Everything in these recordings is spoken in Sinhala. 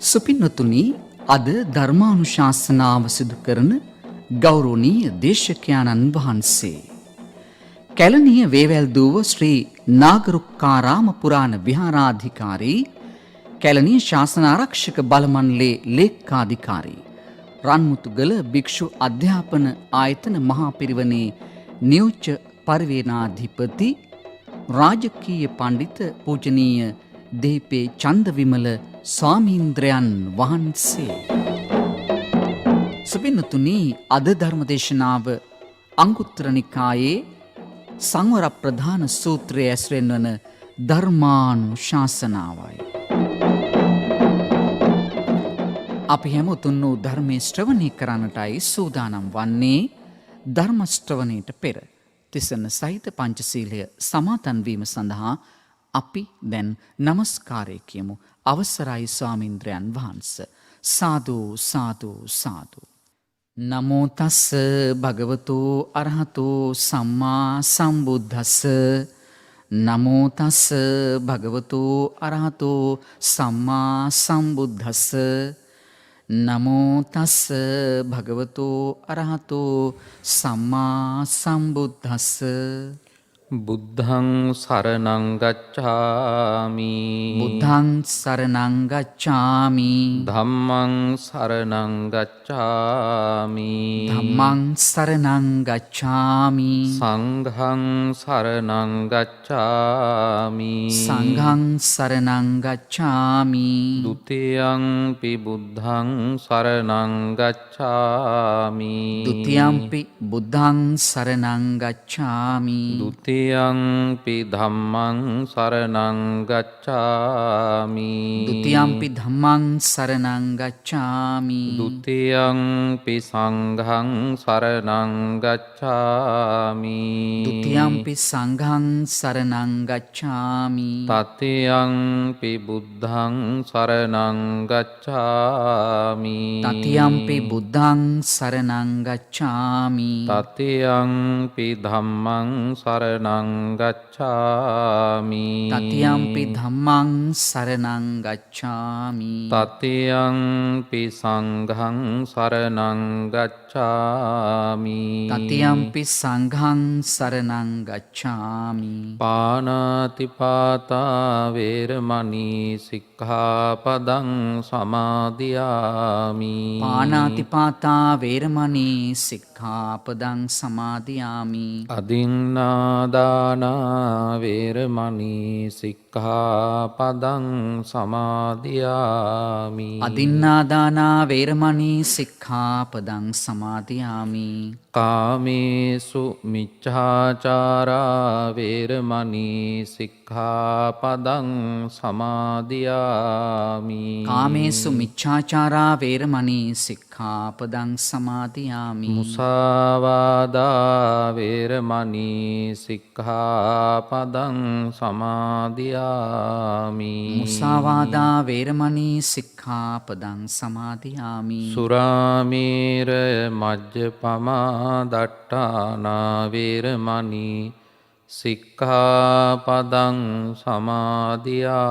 සුපින්නතුනි අද ධර්මානුශාසනාව සිදු කරන ගෞරවනීය දේශකයාණන් වහන්සේ කැලණිය වේවැල්දුව ශ්‍රී නාගරුක්කාරාම පුරාණ විහාරාධිකාරී කැලණිය ශාසනාරක්ෂක බල මණ්ඩලයේ ලේක්කාධිකාරී රන්මුතුගල භික්ෂු අධ්‍යාපන ආයතන මහා පිරිවෙනේ නියෝජ්‍ය පරිවේනාධිපති රාජකීය පඬිත පූජනීය දේපේ චන්දවිමල ස්වාමීන්ද්‍රයන් වහන්සේ. සුපින්නතුනි අද ධර්මදේශනාව අංගුත්තර නිකායේ සංවර ප්‍රධාන සූත්‍රයේ ඇසුරෙන් වන ධර්මානුශාසනාවයි. අපි හැමෝතුන් වූ ධර්මයේ ශ්‍රවණය කරන්නටයි සූදානම් වන්නේ. ධර්ම ශ්‍රවණයට පෙර තිසරණ සහිත පංචශීලය සමාදන් වීම සඳහා අපි දැන් නමස්කාරය කියමු. අවසරයි ස්වාමීන්ද්‍රයන් වහන්ස. සාදු සාදු සාදු. නමෝ තස්ස භගවතු අරහතු සම්මා සම්බුද්දස්ස. නමෝ තස්ස භගවතු අරහතු සම්මා සම්බුද්දස්ස. නමෝ තස්ස භගවතු අරහතු සම්මා සම්බුද්දස්ස. බුද්ධං සරණං ගච්ඡාමි. බුද්ධං සරණං ගච්ඡාමි. ධම්මං සරණං ගච්ඡාමි. ධම්මං සරණං ගච්ඡාමි. සංඝං සරණං ගච්ඡාමි. සංඝං සරණං ගච්ඡාමි. ဒ ුතියංපි බුද්ධං සරණං ගච්ඡාමි. ဒ ුතියංපි බුද්ධං සරණං ගච්ඡාමි. දුතියංපි ධම්මං සරණං ගච්ඡාමි. ဒ ුතියංපි ධම්මං සරණං ගච්ඡාමි. ဒ ුතියංපි සංඝං සරණං ගච්ඡාමි. ဒ ුතියංපි සංඝං සරණං ගච්ඡාමි. තතියංපි බුද්ධං සරණං ගච්ඡාමි. තතියම්පි බුද්ධං සරණං ගච්ඡාමි. තතියංපි ධම්මං සරණං ගච්ඡාමි. තතියම්පි ධම්මං සරණං ගච්ඡාමි. තතියංපි සංඝං සරණං ගච්ඡාමි. තතියම්පි සංඝං සරණං ගච්ඡාමි. පාණාතිපාතා වේරමණී සික්ඛාපදං සමාදියාමි. පාණාතිපාතා වේරමණී සික්ඛාපදං සමාදියාමි. අදින්නාදානා වේරමණී සික්ඛාපදං සමාදියාමි. අදින්නාදානා වේරමණී සික්ඛාපදං සමාදියාමි. කාමේසු මිච්ඡාචාරා වේරමණී සික්ඛාපදං සමාදියාමි. කාමේසු මිච්ඡාචාරා වේරමණී සික්ඛාපදං සමාදියාමි. මුසාවාදා වේරමණී සික්ඛාපදං සමාදියාමි. මුසාවාදා වේරමණී සික්ඛාපදං සමාදියාමි. සුරාමේරය මජ්ජපමා දට්ඨානා වේරමණී සික්ඛාපදං සමාදියාමි.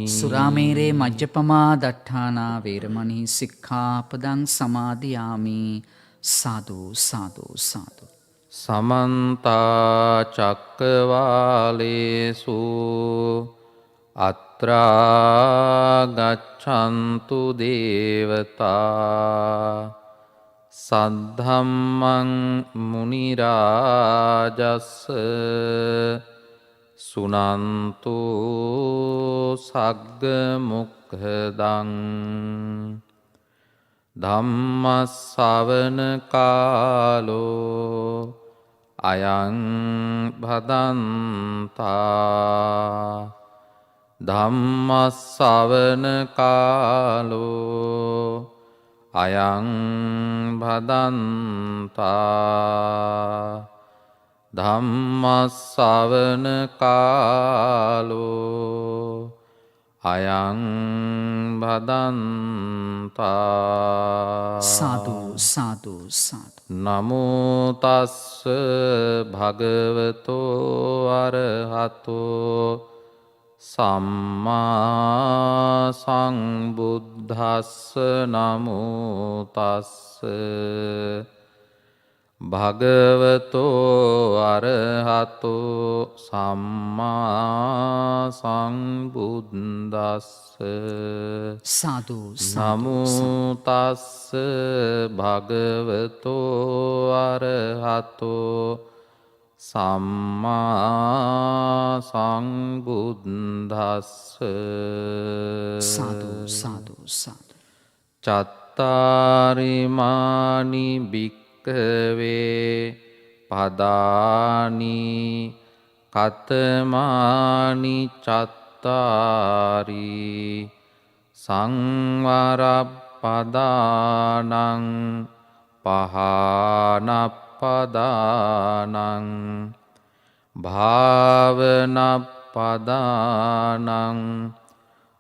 සුරාමේරේ මජ්ජපමා දට්ඨානා වේරමණී සික්ඛාපදං සමාදියාමි. සාදු සාදු සාදු. සමන්ත චක්කවාලේසු අත්‍රා ගච්ඡන්තු දේවතා සද්ධම්මං මුනි රාජස්ස සුනන්තු සග්ග මොක්ඛදං ධම්ම ශ්‍රවණ කාලෝ අයං භදන්තා. ධම්ම ශ්‍රවණ කාලෝ අයං භදන්තා. ධම්ම ශ්‍රවණ කාලෝ අයං භදන්තා. සාදු සාදු සාදු. නමෝ තස්ස භගවතෝ අරහතෝ සම්මා සංබුද්ධස්ස නමෝ තස්ස භගවතෝ අරහතෝ සම්මා සංබුද්දස්ස සාදු නමෝ තස්ස භගවතෝ අරහතෝ සම්මා සංබුද්දස්ස සාදු සාදු සාදු චත්තාරිමානි භික්ඛවේ පදානි කතමානි චත්තාරි සංවරප්පදානං පහනප්පදානං භාවනප්පදානං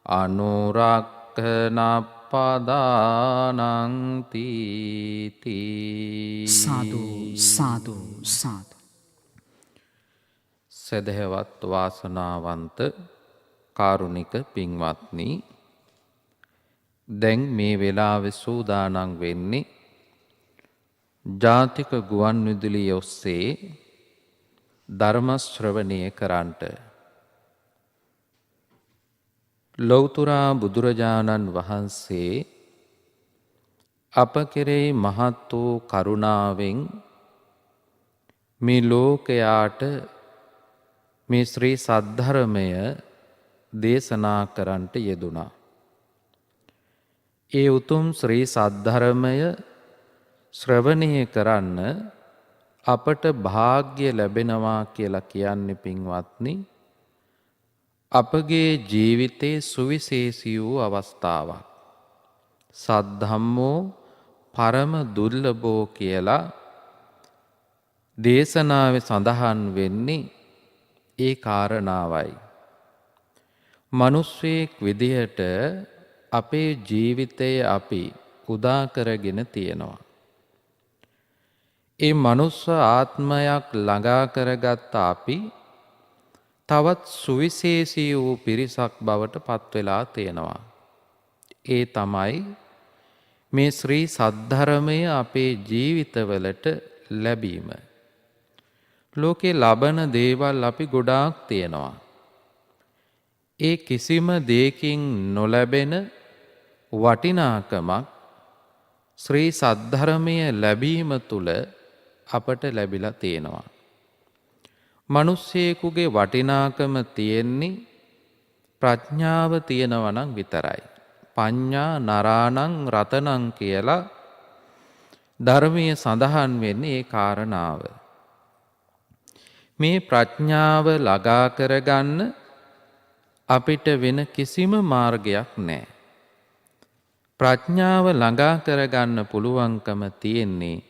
අනුරක්ඛනප්පදානං තීති. සාදු සාදු සාදු. සදහවත් වාසනාවන්ත කාරුණික පින්වත්නි, දැන් මේ වෙලාවේ සූදානම් වෙන්නේ ජාතික ගුවන් විදුලිය ඔස්සේ ධර්ම ශ්‍රවණය කරන්නට. ලෞතුරා බුදුරජාණන් වහන්සේ අප කෙරෙහි මහත් වූ කරුණාවෙන් මේ ලෝකයාට මේ ශ්‍රී සද්ධර්මය දේශනා කරන්නට යෙදුණා. ඒ උතුම් ශ්‍රී සද්ධර්මය ශ්‍රවණය කරන්න අපට භාග්‍ය ලැබෙනවා කියලා කියන්නේ පින්වත්නි, අපගේ ජීවිතයේ සුවිශේෂී වූ අවස්ථාවක්. සද්ධම්මෝ පරම දුර්ලභෝ කියලා දේශනාවේ සඳහන් වෙන්නේ ඒ කාරණාවයි. මිනිස්සෙක් විදිහට අපේ ජීවිතය අපි උදා කරගෙන තියෙනවා. ඒ මනුස්ස ආත්මයක් ළඟා කරගත්ත අපි තවත් සුවිශේෂී වූ පිරිසක් බවට පත්වෙලා තියෙනවා. ඒ තමයි මේ ශ්‍රී සද්ධර්මය අපේ ජීවිතවලට ලැබීම. ලෝකේ ලබන දේවල් අපි ගොඩාක් තියෙනවා. ඒ කිසිම දෙයකින් නොලැබෙන වටිනාකමක් ශ්‍රී සද්ධර්මය ලැබීම තුළ අපට ලැබිලා තියෙනවා. මිනිස්සෙකුගේ වටිනාකම තියෙන්නේ ප්‍රඥාව තියෙනවා නම් විතරයි. පඤ්ඤා නරාණං රතනං කියලා ධර්මයේ සඳහන් වෙන්නේ ඒ කාරණාව. මේ ප්‍රඥාව ළඟා කරගන්න අපිට වෙන කිසිම මාර්ගයක් නැහැ. ප්‍රඥාව ළඟා කරගන්න පුළුවන්කම තියෙන්නේ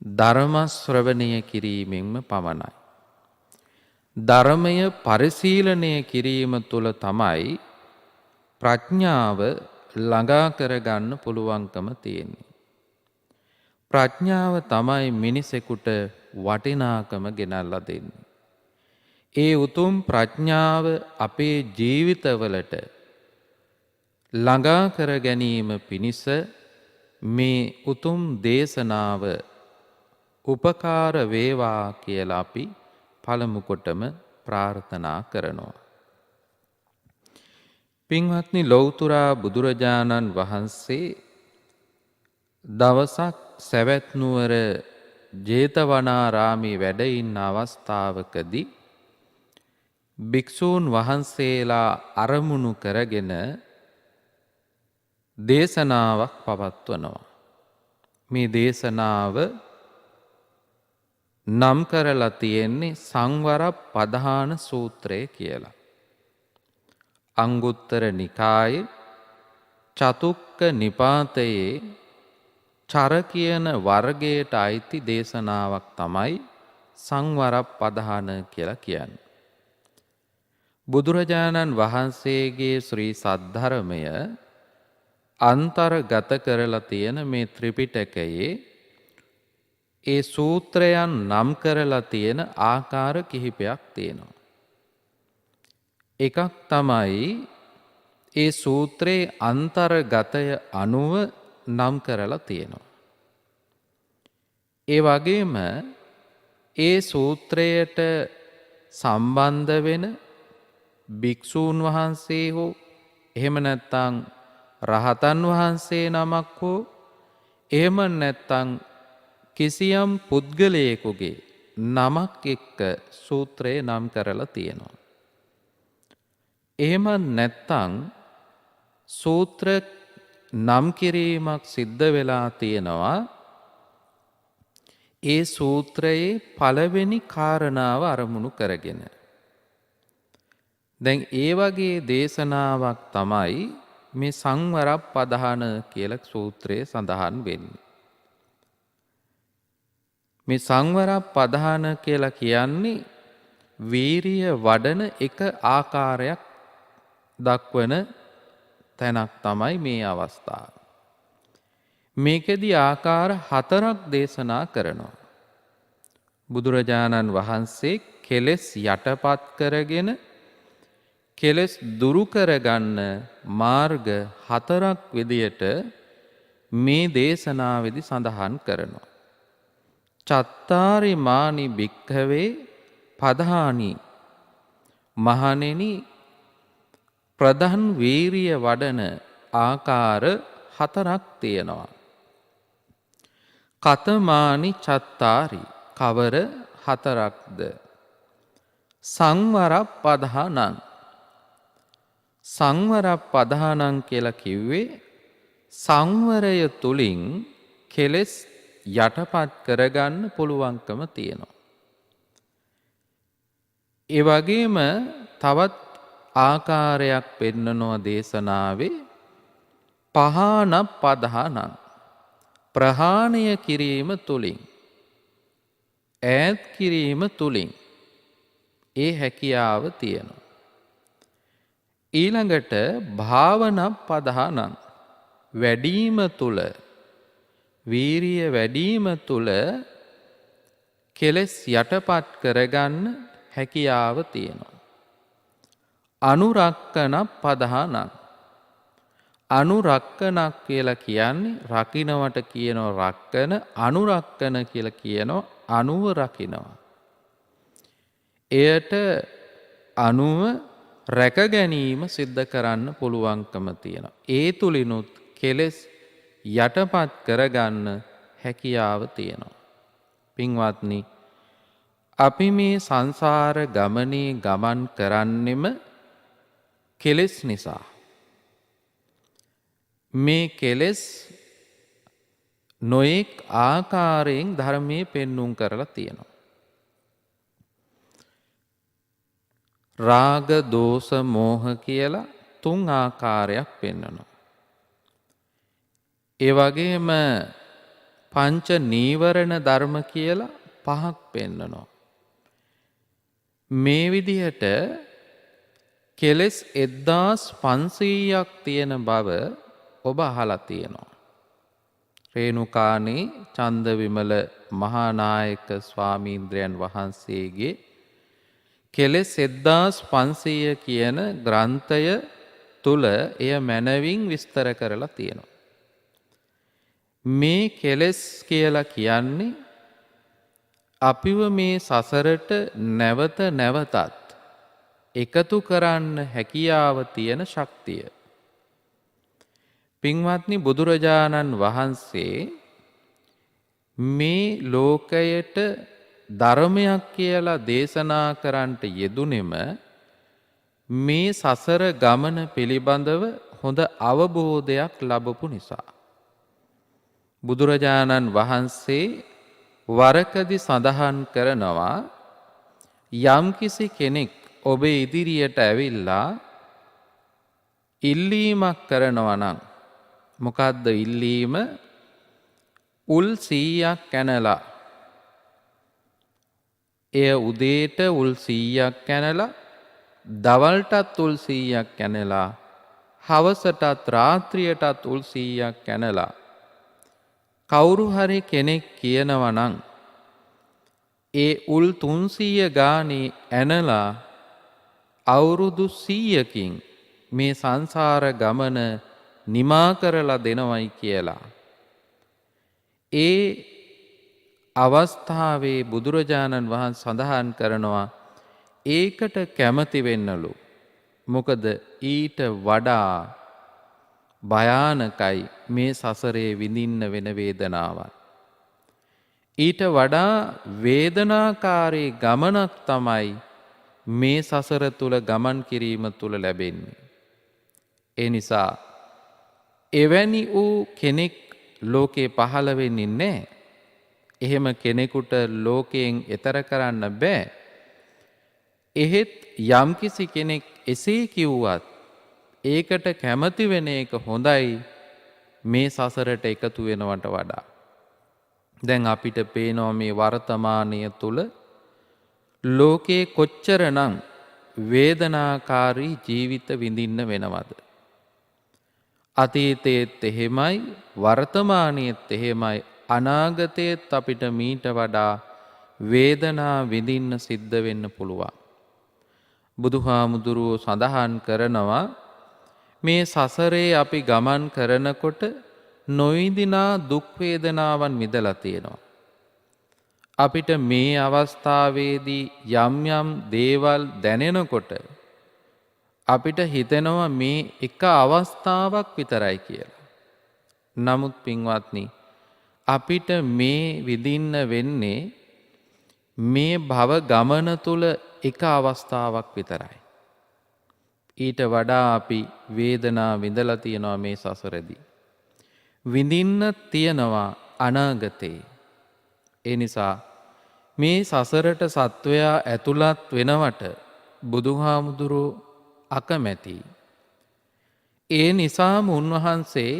ධර්ම ශ්‍රවණය කිරීමෙන්ම පමණයි. ධර්මය පරිශීලනය කිරීම තුළ තමයි ප්‍රඥාව ළඟා කරගන්න පුළුවන්කම තියෙන්නේ. ප්‍රඥාව තමයි මිනිසෙකුට වටිනාකම ගෙනල්ලා දෙන්නේ. ඒ උතුම් ප්‍රඥාව අපේ ජීවිතවලට ළඟා කර ගැනීම පිණිස මේ උතුම් දේශනාව උපකාර වේවා කියලා අපි පළමු කොටම ප්‍රාර්ථනා කරනවා. පින්වත්නි, ලෞතුරා බුදුරජාණන් වහන්සේ දවසක් සැවැත් නුවර ජේතවනාරාමේ වැඩ ඉන්න අවස්ථාවකදී භික්ෂූන් වහන්සේලා අරමුණු කරගෙන දේශනාවක් පවත්වනවා. මේ දේශනාව නම් කරලා තියෙන්නේ සංවරප්පදාන සූත්‍රය කියලා. අංගුත්තර නිකායේ චතුක්ක නිපාතයේ චර කියන වර්ගයට අයිති දේශනාවක් තමයි සංවරප්පදාන කියලා කියන්නේ. බුදුරජාණන් වහන්සේගේ ශ්‍රී සද්ධර්මය අන්තර්ගත කරලා තියෙන මේ ත්‍රිපිටකයේ ඒ සූත්‍රයන් නම් කරලා තියෙන ආකාර කිහිපයක් තියෙනවා. එකක් තමයි ඒ සූත්‍රයේ අන්තර්ගතය අනුව නම් කරලා තියෙනවා. ඒ වගේම ඒ සූත්‍රයට සම්බන්ධ වෙන භික්ෂූන් වහන්සේ හෝ එහෙම නැත්නම් රහතන් වහන්සේ නමක් හෝ එහෙම නැත්නම් කිසියම් පුද්ගලයෙකුගේ නමක් එක්ක සූත්‍රය නම් කරලා තියෙනවා. එහෙම නැත්නම් සූත්‍ර නම් කිරීමක් සිද්ධ වෙලා තියෙනවා ඒ සූත්‍රයේ පළවෙනි කාරණාව අරමුණු කරගෙන. දැන් ඒ වගේ දේශනාවක් තමයි මේ සංවරප්පදාන කියලා සූත්‍රයේ සඳහන් වෙන්නේ. මේ සංවරප්පදාන කියලා කියන්නේ වීරිය වඩන එක ආකාරයක් දක්වන තැනක් තමයි මේ අවස්ථාව. මේකෙදී ආකාර 4ක් දේශනා කරනවා. බුදුරජාණන් වහන්සේ කෙලෙස් යටපත් කරගෙන කෙලෙස් දුරු කරගන්න මාර්ග 4ක් විදියට මේ දේශනාවේදී සඳහන් කරනවා. චත්තාරි මානි භික්ඛවේ පදානි මහණෙනි ප්‍රධාන වීරිය වඩන ආකාර 4ක් තියෙනවා. කතමානි චත්තාරි කවර 4ක්ද? සංවරප්පදානං සංවරප්පදානං කියලා කිව්වේ සංවරය තුලින් කෙලෙස් යටපත් කරගන්න පුළුවන්කම තියෙනවා. ඒ වගේම තවත් ආකාරයක් පෙන්නනවා දේශනාවේ පහානප්පදානං ප්‍රහාණය කිරීම තුලින් ඈත් කිරීම තුලින් ඒ හැකියාව තියෙනවා. ඊළඟට භාවනප්පදානං වැඩිම තුල වීරිය වැඩිම තුල කෙලෙස් යටපත් කරගන්න හැකියාව තියෙනවා. අනුරක්කනප්පදානං අනුරක්කනක් කියලා කියන්නේ රකින්නවට කියනවා රක්කන, අනුරක්කන කියලා කියනවා අනුව රකින්නවා. එයට අනුව රැක ගැනීම සිද්ධ කරන්න පුළුවන්කම තියෙනවා. ඒ තුලිනුත් කෙලෙස් යටපත් කරගන්න හැකියාව තියෙනවා. පින්වත්නි, අපි මේ සංසාර ගමනේ ගමන් කරන්නෙම කෙලෙස් නිසා. මේ කෙලෙස් නොඑක් ආකාරයෙන් ධර්මයේ පෙන්눔 කරලා තියෙනවා. රාග, දෝෂ, මෝහ කියලා 3 ආකාරයක් පෙන්වනවා. ඒ වගේම පංච නීවරණ ධර්ම කියලා 5ක් පෙන්වනවා. මේ විදිහට කෙලෙස් 1500ක් තියෙන බව ඔබ අහලා තියෙනවා. රේණුකාණී චන්දවිමල මහානායක ස්වාමීන්ද්‍රයන් වහන්සේගේ කෙලෙස් 1500 කියන ග්‍රන්ථය තුල එය මැනවින් විස්තර කරලා තියෙනවා. මේ කෙලෙස් කියලා කියන්නේ අපිව මේ සසරට නැවත නැවතත් එකතු කරන්න හැකියාව තියෙන ශක්තිය. පින්වත්නි, බුදුරජාණන් වහන්සේ මේ ලෝකයට ධර්මයක් කියලා දේශනා කරන්නට යෙදුනෙම මේ සසර ගමන පිළිබඳව හොඳ අවබෝධයක් ලැබපු නිසා. බුදුරජාණන් වහන්සේ වරකදී සඳහන් කරනවා යම්කිසි කෙනෙක් ඔබේ ඉදිරියට ඇවිල්ලා ඉල්ලීමක් කරනවා නම් මොකද්ද ඉල්ලීම? උල් 100ක් කනලා එය උදේට උල් 100ක් කනලා දවල්ටත් උල් 100ක් කනලා හවසටත් රාත්‍රියටත් උල් 100ක් කනලා කවුරු හරි කෙනෙක් කියනවා නම් ඒ උල් 300 ගානේ ඇනලා අවුරුදු 100කින් මේ සංසාර ගමන නිමා කරලා දෙනවයි කියලා. ඒ අවස්ථාවේ බුදුරජාණන් වහන්සේ සඳහන් කරනවා ඒකට කැමති වෙන්නලු. මොකද ඊට වඩා භයානකයි මේ සසරේ විඳින්න වෙන වේදනාවන්. ඊට වඩා වේදනාකාරී ගමනක් තමයි මේ සසර තුල ගමන් කිරීම තුල ලැබෙන්නේ. ඒ නිසා එවැනි වූ කෙනෙක් ලෝකේ පහළ වෙන්නේ නැහැ. එහෙම කෙනෙකුට ලෝකයෙන් එතර කරන්න බෑ. එහෙත් යම්කිසි කෙනෙක් එසේ කිව්වත් ඒකට කැමති වෙන එක හොඳයි මේ සසරට එකතු වෙනවට වඩා. දැන් අපිට පේනවා මේ වර්තමානය තුල ලෝකේ කොච්චරනම් වේදනාකාරී ජීවිත විඳින්න වෙනවද? අතීතයේත් එහෙමයි වර්තමානයේත් එහෙමයි අනාගතයේත් අපිට මීට වඩා වේදනා විඳින්න සිද්ධ වෙන්න පුළුවන්. බුදුහාමුදුරුවෝ සඳහන් කරනවා මේ සසරේ අපි ගමන් කරනකොට නොවිඳිනා දුක් වේදනාවන් විඳලා තියෙනවා. අපිට මේ අවස්ථාවේදී යම් යම් දේවල් දැනෙනකොට අපිට හිතෙනවා මේ එක අවස්ථාවක් විතරයි කියලා. නමුත් පින්වත්නි අපිට මේ විඳින්න වෙන්නේ මේ භව ගමන තුල එක අවස්ථාවක් විතරයි. ඊට වඩා අපි වේදනා විඳලා තියෙනවා මේ සසරදී. විඳින්න තියනවා අනාගතේ. ඒ නිසා මේ සසරට සත්වයා ඇතුළත් වෙනවට බුදුහාමුදුරුවෝ අකමැති. ඒ නිසාම උන්වහන්සේ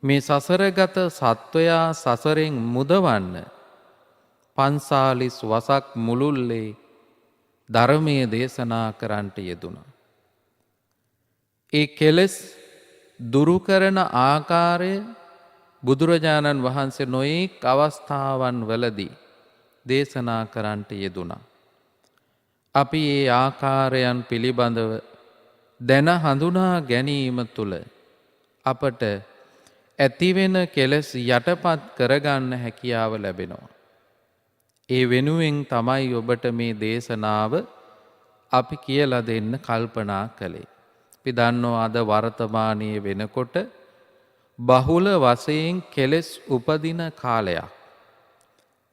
මේ සසරගත සත්වයා සසරෙන් මුදවන්න 45 වසක් මුළුල්ලේ ධර්මයේ දේශනා කරන්නට යෙදුණා. ඒ කෙලෙස් දුරු කරන ආකාරය බුදුරජාණන් වහන්සේ නොයෙක් අවස්ථාවන් වලදී දේශනා කරන්නට යෙදුණා. අපි ඒ ආකාරයන් පිළිබඳව දැන හඳුනා ගැනීම තුළ අපට ඇතිවෙන කෙලෙස් යටපත් කරගන්න හැකියාව ලැබෙනවා. ඒ වෙනුවෙන් තමයි ඔබට මේ දේශනාව අපි කියලා දෙන්න කල්පනා කළේ. අපි දන්නවා අද වර්තමානයේ වෙනකොට බහුල වශයෙන් කෙලෙස් උපදින කාලයක්.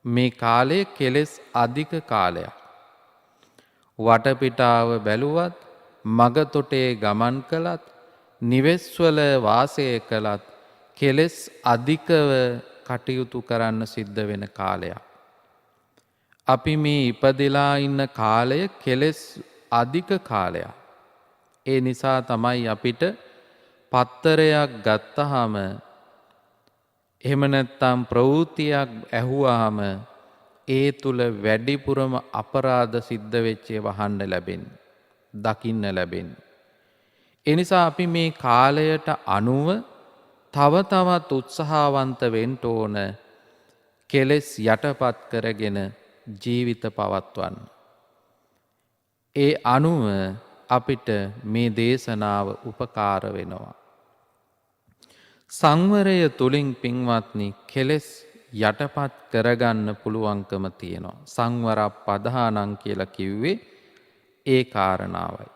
මේ කාලය කෙලෙස් අධික කාලයක්. වටපිටාව බැලුවත් මගතොටේ ගමන් කළත් නිවෙස්වල වාසය කළත් කෙලෙස් අධිකව කටයුතු කරන්න සිද්ධ වෙන කාලයක්. අපි මේ ඉපදලා ඉන්න කාලය කෙලෙස් අධික කාලයක්. ඒ නිසා තමයි අපිට පත්තරයක් ගත්තාම එහෙම නැත්නම් ප්‍රවෘත්තියක් ඇහුවාම ඒ තුල වැඩිපුරම අපරාධ සිද්ධ වෙච්ච ඒවා අහන්න ලැබෙන්නේ, දකින්න ලැබෙන්නේ. ඒ නිසා අපි මේ කාලයට අනුව තව තවත් උත්සාහවන්ත වෙන්න ඕන කෙලෙස් යටපත් කරගෙන ජීවිත පවත්වන්න. ඒ අනුව අපිට මේ දේශනාව උපකාර වෙනවා. සංවරය තුලින් පින්වත්නි කෙලෙස් යටපත් කරගන්න පුළුවන්කම තියෙනවා. සංවර පදහානං කියලා කිව්වේ ඒ කාරණාවයි.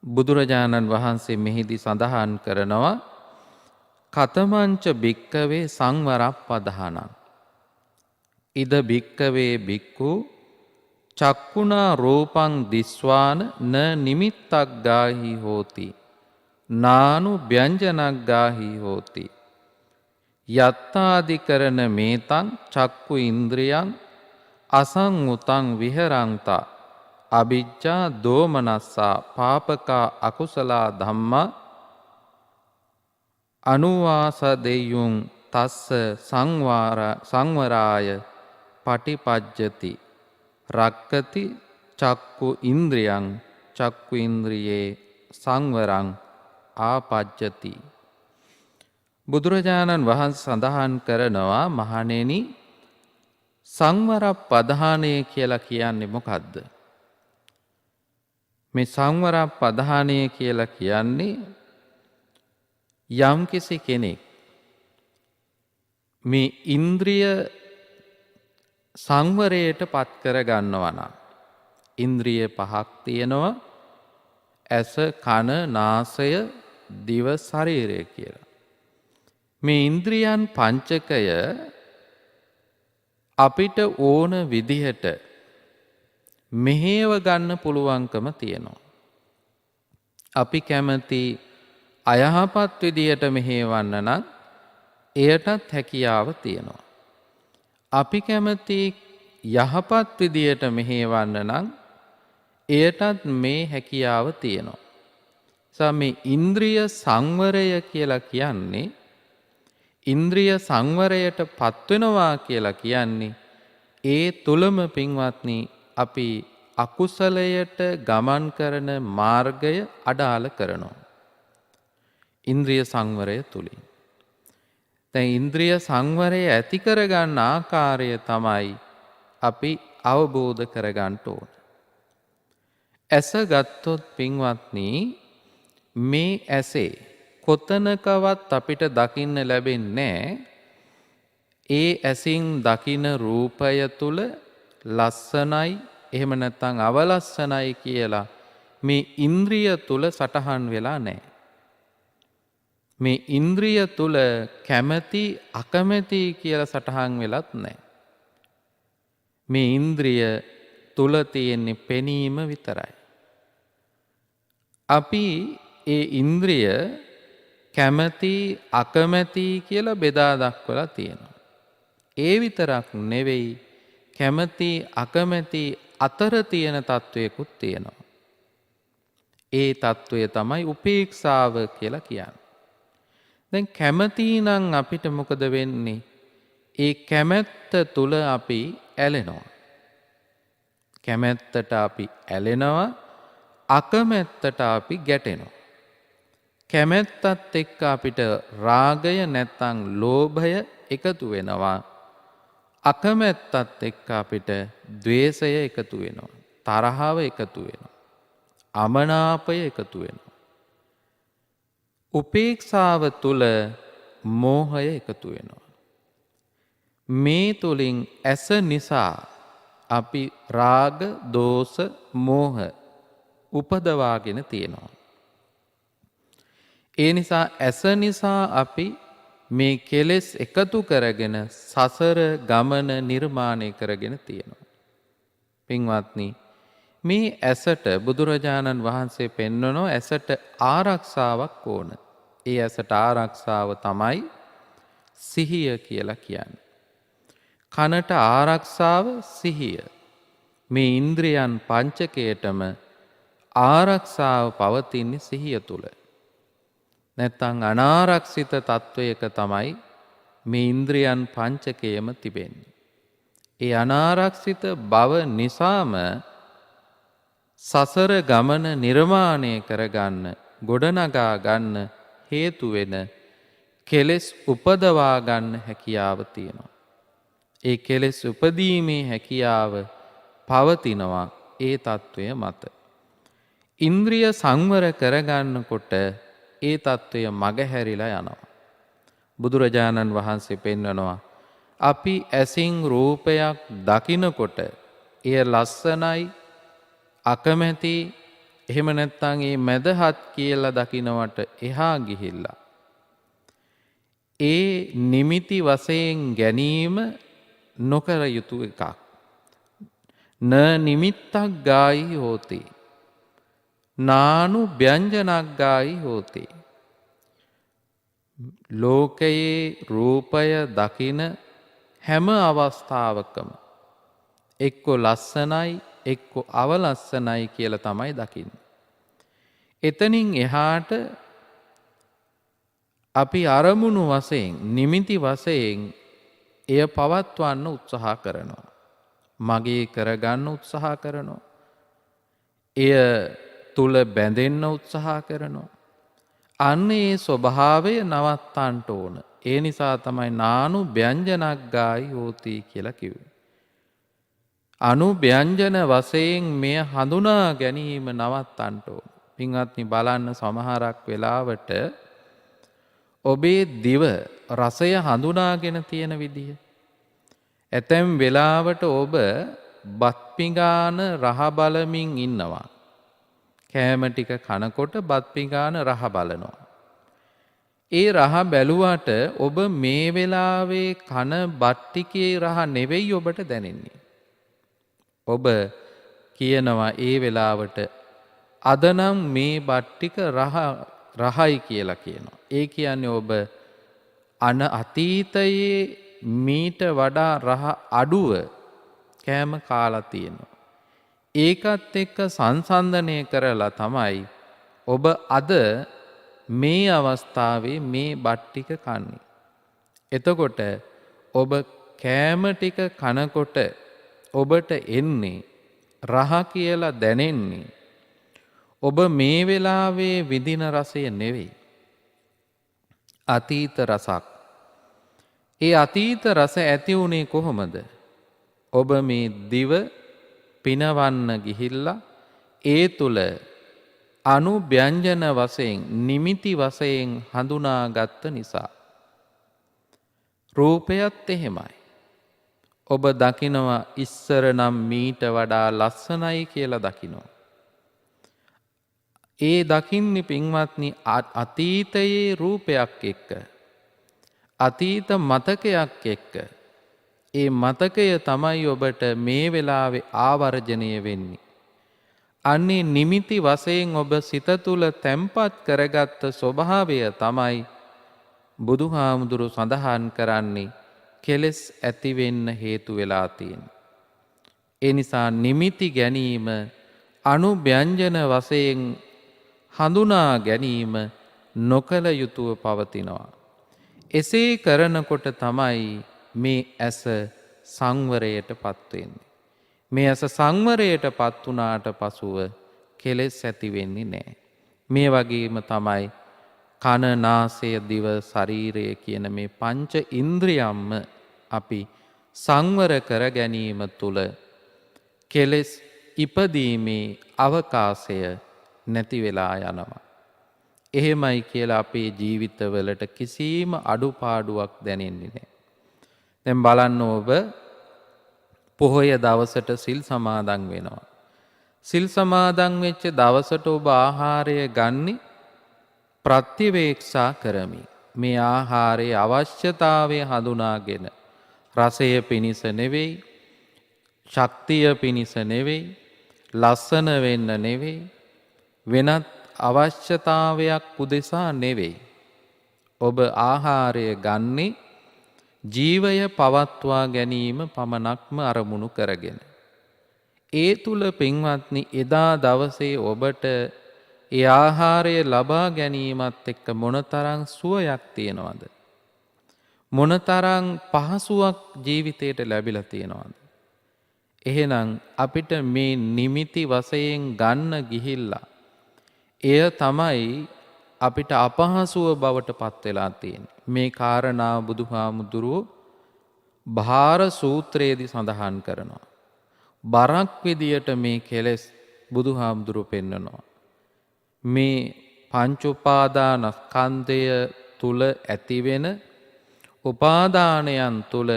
බුදුරජාණන් වහන්සේ මෙහිදී සඳහන් කරනවා කතමංච භික්කවේ සංවර පදහානං. ඉද භික්කවේ භික්ඛු චක්කුණා රූපං දිස්වාන න නිමිත්තක් ගාහි හෝති නානු ව්‍යංජනක් ගාහි හෝති යත්තාදිකරණ මේතං චක්කු ඉන්ද්‍රියං අසංඋතං විහරන්තා අවිජ්ජා දෝමනස්සා පාපකා අකුසලා ධම්මා අනුවාස දෙයුං තස්ස සංවරාය පටිපජ්ජති රක්කති චක්කු ඉන්ද්‍රියං චක්කු ඉන්ද්‍රියේ සංවරං ආපජ්ජති. බුදුරජාණන් වහන්සේ සඳහන් කරනවා මහණෙනි සංවර පදහානය කියලා කියන්නේ මොකද්ද? මේ සංවර පධානය කියලා කියන්නේ යම්කිසි කෙනෙක් මේ ඉන්ද්‍රිය සංවරයට පත් කර ගන්නවා නම් ඉන්ද්‍රිය පහක් තියෙනවා ඇස කන නාසය දිව ශරීරය කියලා. මේ ඉන්ද්‍රියන් පංචකය අපිට ඕන විදිහට මෙහෙව ගන්න පුළුවන්කම තියෙනවා. අපි කැමති අයහපත් විදිහට මෙහෙවන්න නම් එයටත් හැකියාව තියෙනවා. අපි කැමති යහපත් විදිහට මෙහෙවන්න නම් එයටත් මේ හැකියාව තියෙනවා. මේ ඉන්ද්‍රිය සංවරය කියලා කියන්නේ ඉන්ද්‍රිය සංවරයට පත්වෙනවා කියලා කියන්නේ ඒ තුලම පින්වත්නි අපි අකුසලයට ගමන් කරන මාර්ගය අඩාල කරනවා. ඉන්ද්‍රිය සංවරය තුලින්. දැන් ඉන්ද්‍රිය සංවරය ඇති කරගන්න ආකාරය තමයි අපි අවබෝධ කරගන්න ඕන. ඇස ගත්තොත් පින්වත්නි මේ ඇසේ කොතනකවත් අපිට දකින්න ලැබෙන්නේ ඒ ඇසින් දකින රූපය තුල ලස්සනයි එහෙම නැත්නම් අවලස්සනයි කියලා මේ ඉන්ද්‍රිය තුල සටහන් වෙලා නැහැ. මේ ඉන්ද්‍රිය තුල කැමැති අකමැති කියලා සටහන් වෙලත් නැහැ. මේ ඉන්ද්‍රිය තුල තියෙන්නේ පෙනීම විතරයි. අපි ඒ ඉන්ද්‍රිය කැමැති අකමැති කියලා බෙදා දක්වලා තියෙනවා. ඒ විතරක් නෙවෙයි කැමැති අකමැති අතර තියෙන තත්වයකුත් තියෙනවා. ඒ තත්වය තමයි උපේක්ෂාව කියලා කියන්නේ. දැන් කැමැති නම් අපිට මොකද වෙන්නේ? ඒ කැමැත්ත තුල අපි ඇලෙනවා. කැමැත්තට අපි ඇලෙනවා අකමැත්තට අපි ගැටෙනවා. කැමැත්තත් එක්ක අපිට රාගය නැත්නම් ලෝභය එකතු වෙනවා. අකමැත්තත් එක්ක අපිට ද්වේෂය එකතු වෙනවා. තරහව එකතු වෙනවා. අමනාපය එකතු වෙනවා. උපේක්ෂාව තුල මෝහය එකතු වෙනවා. මේ තුලින් ඇස නිසා අපි රාග, දෝෂ, මෝහ උපදවාගෙන තියෙනවා. ඒ නිසා ඇස නිසා අපි මේ කෙලෙස් එකතු කරගෙන සසර ගමන නිර්මාණය කරගෙන තියෙනවා. පින්වත්නි මේ ඇසට බුදුරජාණන් වහන්සේ පෙන්වනවා ඇසට ආරක්ෂාවක් ඕන. ඒ ඇසට ආරක්ෂාව තමයි සිහිය කියලා කියන්නේ. කනට ආරක්ෂාව සිහිය. මේ ඉන්ද්‍රියන් පංචකයටම ආරක්ෂාව පවතින්නේ සිහිය තුල. නැත්නම් අනාරක්ෂිත තත්වයක තමයි මේ ඉන්ද්‍රියන් පංචකයම තිබෙන්නේ. ඒ අනාරක්ෂිත බව නිසාම සසර ගමන නිර්මාණය කරගන්න ගොඩනගා ගන්න හේතු වෙන කෙලෙස් උපදවා ගන්න හැකියාව තියෙනවා. ඒ කෙලෙස් උපදීමේ හැකියාව පවතිනවා ඒ తත්වය මත. ඉන්ද්‍රිය සංවර කරගන්නකොට ඒ తත්වය මගහැරිලා යනවා. බුදුරජාණන් වහන්සේ පෙන්වනවා අපි ඇසින් රූපයක් දකිනකොට එය ලස්සනයි අකමැති එහෙම නැත්නම් ඒ මැදහත් කියලා දකිනවට එහා ගිහිල්ලා ඒ නිමිති වශයෙන් ගැනීම නොකර යුතු එකක්. න නිමිත්තක් ගායි හෝති නානු ව්‍යංජනක් ගායි හෝති. ලෝකයේ රූපය දකින හැම අවස්ථාවකම එක්ක ලස්සනයි එක්ක අවලස්සනයි කියලා තමයි දකින්නේ. එතනින් එහාට අපි අරමුණු වශයෙන් නිමිති වශයෙන් එය පවත්වන්න උත්සාහ කරනවා. මගේ කරගන්න උත්සාහ කරනවා. එය තුල බැඳෙන්න උත්සාහ කරනවා. අන්න ඒ ස්වභාවය නවත්තන්න ඕන. ඒ නිසා තමයි නානු ව්‍යංජනක් ගායි හෝති කියලා කිව්වේ. අනුව්‍යංජන වශයෙන් මෙය හඳුනා ගැනීම නවත්තන්නට ඕන. පින්වත්නි බලන්න සමහරක් වෙලාවට ඔබේ දිව රසය හඳුනාගෙන තියෙන විදිහ. ඇතැම් වෙලාවට ඔබ බත්පිඟාන රහ බලමින් ඉන්නවා. කෑම ටික කනකොට බත්පිඟාන රහ බලනවා. ඒ රහ බැලුවට ඔබ මේ වෙලාවේ කන බත් ටිකේ රහ නෙවෙයි ඔබට දැනෙන්නේ. ඔබ කියනවා ඒ වෙලාවට අද නම් මේ බත් ටික රහයි කියලා කියනවා. ඒ කියන්නේ ඔබ අතීතයේ මීට වඩා රහ අඩුව කෑම කාලා තියෙනවා. ඒකත් එක්ක සංසන්දනය කරලා තමයි ඔබ අද මේ අවස්ථාවේ මේ බත් ටික කන්නේ. එතකොට ඔබ කෑම ටික කනකොට ඔබට එන්නේ රහ කියලා දැනෙන්නේ ඔබ මේ වෙලාවේ විඳින රසය නෙවෙයි. අතීත රසක්. ඒ අතීත රස ඇති වුණේ කොහොමද? ඔබ මේ දිව පිනවන්න ගිහිල්ලා ඒ තුල අනුව්‍යංජන වශයෙන් නිමිති වශයෙන් හඳුනාගත්ත නිසා. රූපයත් එහෙමයි. ඔබ දකිනවා ඉස්සර නම් මීට වඩා ලස්සනයි කියලා දකිනවා. ඒ දකින්නේ පින්වත්නි අතීතයේ රූපයක් එක්ක. අතීත මතකයක් එක්ක. ඒ මතකය තමයි ඔබට මේ වෙලාවේ ආවර්ජනය වෙන්නේ. අන්නේ නිමිති වශයෙන් ඔබ සිත තුළ තැම්පත් කරගත්ත ස්වභාවය තමයි බුදුහාමුදුරු සඳහන් කරන්නේ කෙලෙස් ඇති වෙන්න හේතු වෙලා තියෙන්නේ. ඒ නිසා නිමිති ගැනීම අනුව්‍යංජන වශයෙන් හඳුනා ගැනීම නොකල යුතුව පවතිනවා. එසේ කරනකොට තමයි මේ ඇස සංවරයට පත්වෙන්නේ. මේ ඇස සංවරයට පත් වුණාට පසුව කෙලෙස් ඇති වෙන්නේ නැහැ. මේ වගේම තමයි කන නාසය දිව ශරීරය කියන මේ පංච ඉන්ද්‍රියම්ම අපි සංවර කර ගැනීම තුල කෙලෙස් ඉපදීමේ අවකාශය නැති වෙලා යනවා. එහෙමයි කියලා අපේ ජීවිතවලට කිසිම අඩුපාඩුවක් දැනෙන්නේ නැහැ. දැන් බලන්න ඔබ පොහොය දවසට සිල් සමාදන් වෙනවා. සිල් සමාදන් වෙච්ච දවසට ඔබ ආහාරය ගන්නේ ප්‍රතිවේක්ෂා කරමි. මේ ආහාරයේ අවශ්‍යතාවය හඳුනාගෙන රසය පිණිස නෙවෙයි, ශක්තිය පිණිස නෙවෙයි, ලස්සන වෙන්න නෙවෙයි, වෙනත් අවශ්‍යතාවයක් උදෙසා නෙවෙයි. ඔබ ආහාරය ගන්නේ ජීවය පවත්වා ගැනීම පමණක්ම අරමුණු කරගෙන. ඒ තුල පින්වත්නි එදා දවසේ ඔබට ඒ ආහාරය ලබා ගැනීමත් එක්ක මොනතරම් සුවයක් තියෙනවද? මොනතරම් පහසුවක් ජීවිතයට ලැබිලා තියෙනවද? එහෙනම් අපිට මේ නිමිති වශයෙන් ගන්න ගිහිල්ලා එය තමයි අපිට අපහසුව බවට පත් වෙලා තියෙන්නේ. මේ කාරණා බුදුහාමුදුරුවෝ භාර සූත්‍රයේදී සඳහන් කරනවා. බරක් විදියට මේ කෙලෙස් බුදුහාමුදුරුවෝ පෙන්නනවා. මේ පංච උපාදානස්කන්ධය තුල ඇතිවෙන උපාදානයන් තුල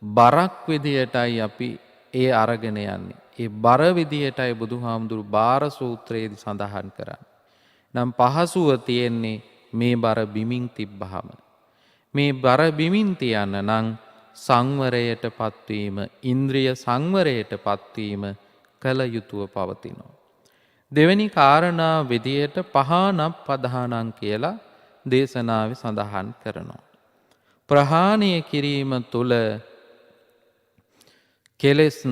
බරක් විදියටයි අපි ඒ අරගෙන යන්නේ. ඒ බර විදියටයි බුදුහාමුදුරුවෝ බාර සූත්‍රයේදී සඳහන් කරන්නේ. නම් පහසුව තියෙන්නේ මේ බර බිමින් තිබ්බහම. මේ බර බිමින් තියන්න නම් සංවරයට පත්වීම, ඉන්ද්‍රිය සංවරයට පත්වීම කල යුතුව පවතිනවා. දෙවැනි කාරණා විදියට පහනප්පදානං කියලා දේශනාවේ සඳහන් කරනවා. ප්‍රහාණය කිරීම තුළ කෙලෙස්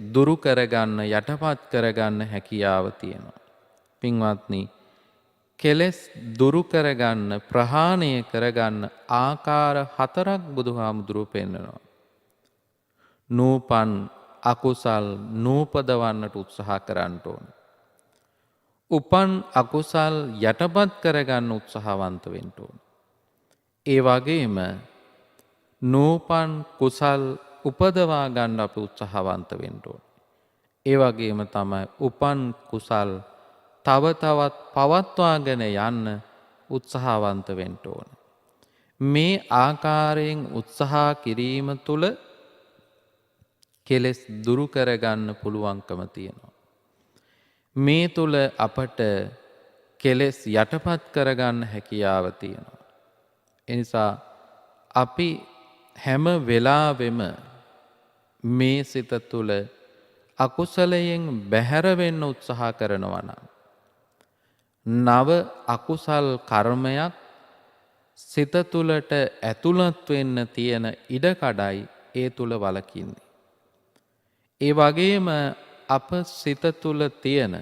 දුරු කරගන්න, යටපත් කරගන්න හැකියාව තියෙනවා. පින්වත්නි, කෙලෙස් දුරු කරගන්න, ප්‍රහාණය කරගන්න ආකාර 4ක් බුදුහාමුදුරුවෝ පෙන්නනවා. නූපන් අකුසල් නූපදවන්නට උත්සාහ කරන්න ඕන. උපන් අකුසල් යටපත් කරගන්න උත්සාහවන්ත වෙන්න ඕන. ඒ වගේම නූපන් කුසල් උපදවා ගන්න අපි උත්සාහවන්ත වෙන්න ඕනේ. ඒ වගේම තමයි උපන් කුසල් තව තවත් පවත්වාගෙන යන්න උත්සාහවන්ත වෙන්න ඕනේ. මේ ආකාරයෙන් උත්සාහ කිරීම තුළ කෙලෙස් දුරු කරගන්න පුළුවන්කම තියෙනවා. මේ තුළ අපට කෙලෙස් යටපත් කරගන්න හැකියාව තියෙනවා. එනිසා අපි හැම වෙලාවෙම මේ සිත තුළ අකුසලයෙන් බැහැර වෙන්න උත්සාහ කරනවා නම් නව අකුසල් කර්මයක් සිත තුළට ඇතුළත් වෙන්න තියෙන ඉඩකඩයි ඒ තුළ වලකින්නේ. ඒ වගේම අප සිත තුළ තියෙන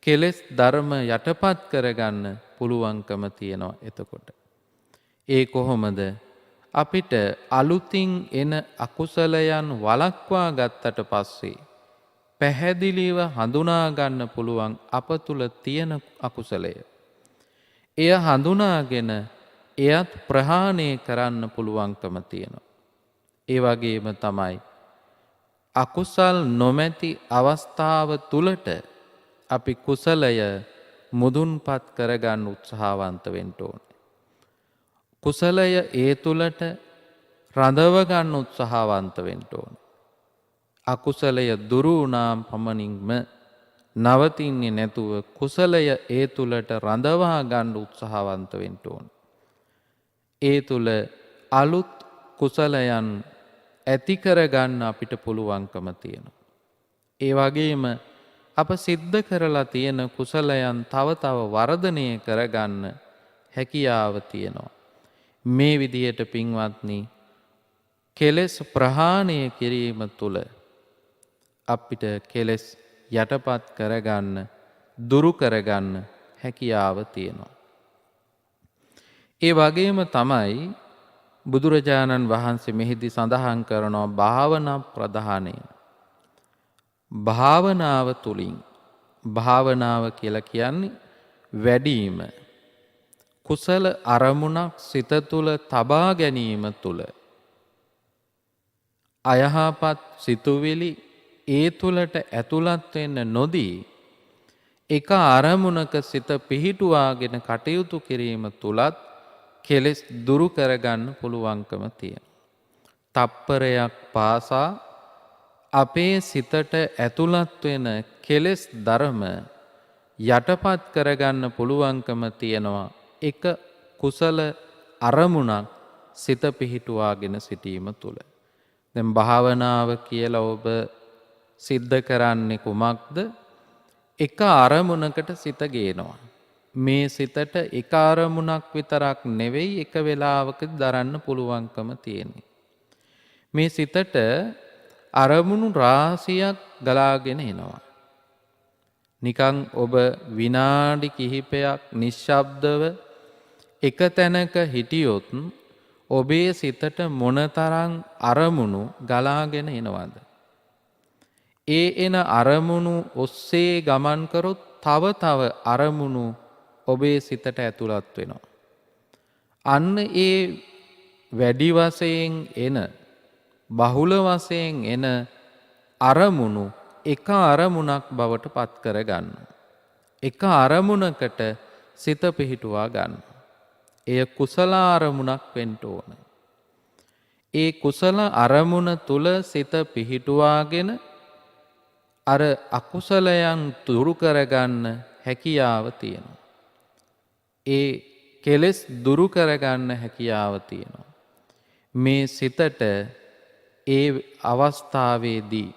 කෙලෙස් ධර්ම යටපත් කරගන්න පුළුවන්කම තියෙනවා එතකොට. ඒ කොහොමද? අපිට අලුතින් එන අකුසලයන් වළක්වා ගත්තට පස්සේ පැහැදිලිව හඳුනා ගන්න පුළුවන් අප තුළ තියෙන අකුසලය. එය හඳුනාගෙන එයත් ප්‍රහාණය කරන්න පුළුවන්කම තියෙනවා. ඒ වගේම තමයි අකුසල් නොමැති අවස්ථාව තුළට අපි කුසලය මුදුන්පත් කරගන්න උත්සාහවන්ත වෙන්න ඕනේ. කුසලය ඒ තුළට රඳව ගන්න උත්සාහවන්ත වෙන්න ඕනේ. අකුසලය දුරු වුණාම පමණින්ම නවතින්නේ නැතුව කුසලය ඒ තුළට රඳවා ගන්න උත්සාහවන්ත වෙන්න ඕනේ. ඒ තුළ අලුත් කුසලයන් ඇති කරගන්න අපිට පුළුවන්කම තියෙනවා. ඒ වගේම අප සිද්ධ කරලා තියෙන කුසලයන් තව තව වර්ධනය කරගන්න හැකියාව තියෙනවා. මේ විදියට පින්වත්නි කෙලෙස් ප්‍රහාණය කිරීම තුළ අපිට කෙලෙස් යටපත් කරගන්න දුරු කරගන්න හැකියාව තියෙනවා. ඒ වගේම තමයි බුදුරජාණන් වහන්සේ මෙහිදී සඳහන් කරනවා භාවනා ප්‍රධානය. භාවනාව තුළින් භාවනාව කියලා කියන්නේ වැඩීම. කුසල අරමුණක් සිත තුළ තබා ගැනීම තුළ අයහපත් සිතුවිලි ඒ තුළට ඇතුළත් වෙන්න නොදී එක අරමුණක සිත පිහිටුවාගෙන කටයුතු කිරීම තුලත් කෙලෙස් දුරු කරගන්න පුළුවන්කම තියෙනවා. තප්පරයක් පාසා අපේ සිතට ඇතුළත් වෙන කෙලෙස් ධර්ම යටපත් කරගන්න පුළුවන්කම තියෙනවා එක කුසල අරමුණක් සිත පිහිටුවාගෙන සිටීම තුළ. දැන් භාවනාව කියලා ඔබ සිද්ධ කරන්නේ කුමක්ද? එක අරමුණකට සිත ගේනවා. මේ සිතට එක අරමුණක් විතරක් නෙවෙයි එක වෙලාවක දරන්න පුළුවන්කම තියෙන්නේ. මේ සිතට අරමුණු රාශියක් ගලාගෙන එනවා. නිකන් ඔබ විනාඩි කිහිපයක් නිශ්ශබ්දව එක තැනක හිටියොත් ඔබේ සිතට මොනතරම් අරමුණු ගලාගෙන එනවද? ඒ එන අරමුණු ඔස්සේ ගමන් කරොත් තව තව අරමුණු ඔබේ සිතට ඇතුළත් වෙනවා. අන්න ඒ වැඩි වශයෙන් එන බහුල වශයෙන් එන අරමුණු එක අරමුණක් බවට පත් කර ගන්න. එක අරමුණකට සිත පිහිටුවා ගන්න. එය කුසල අරමුණක් වෙන්න ඕන. ඒ කුසල අරමුණ තුල සිත පිහිටුවාගෙන අර අකුසලයන් දුරු කරගන්න හැකියාව තියෙනවා. ඒ කෙලෙස් දුරු කරගන්න හැකියාව තියෙනවා. මේ සිතට ඒ අවස්ථාවේදී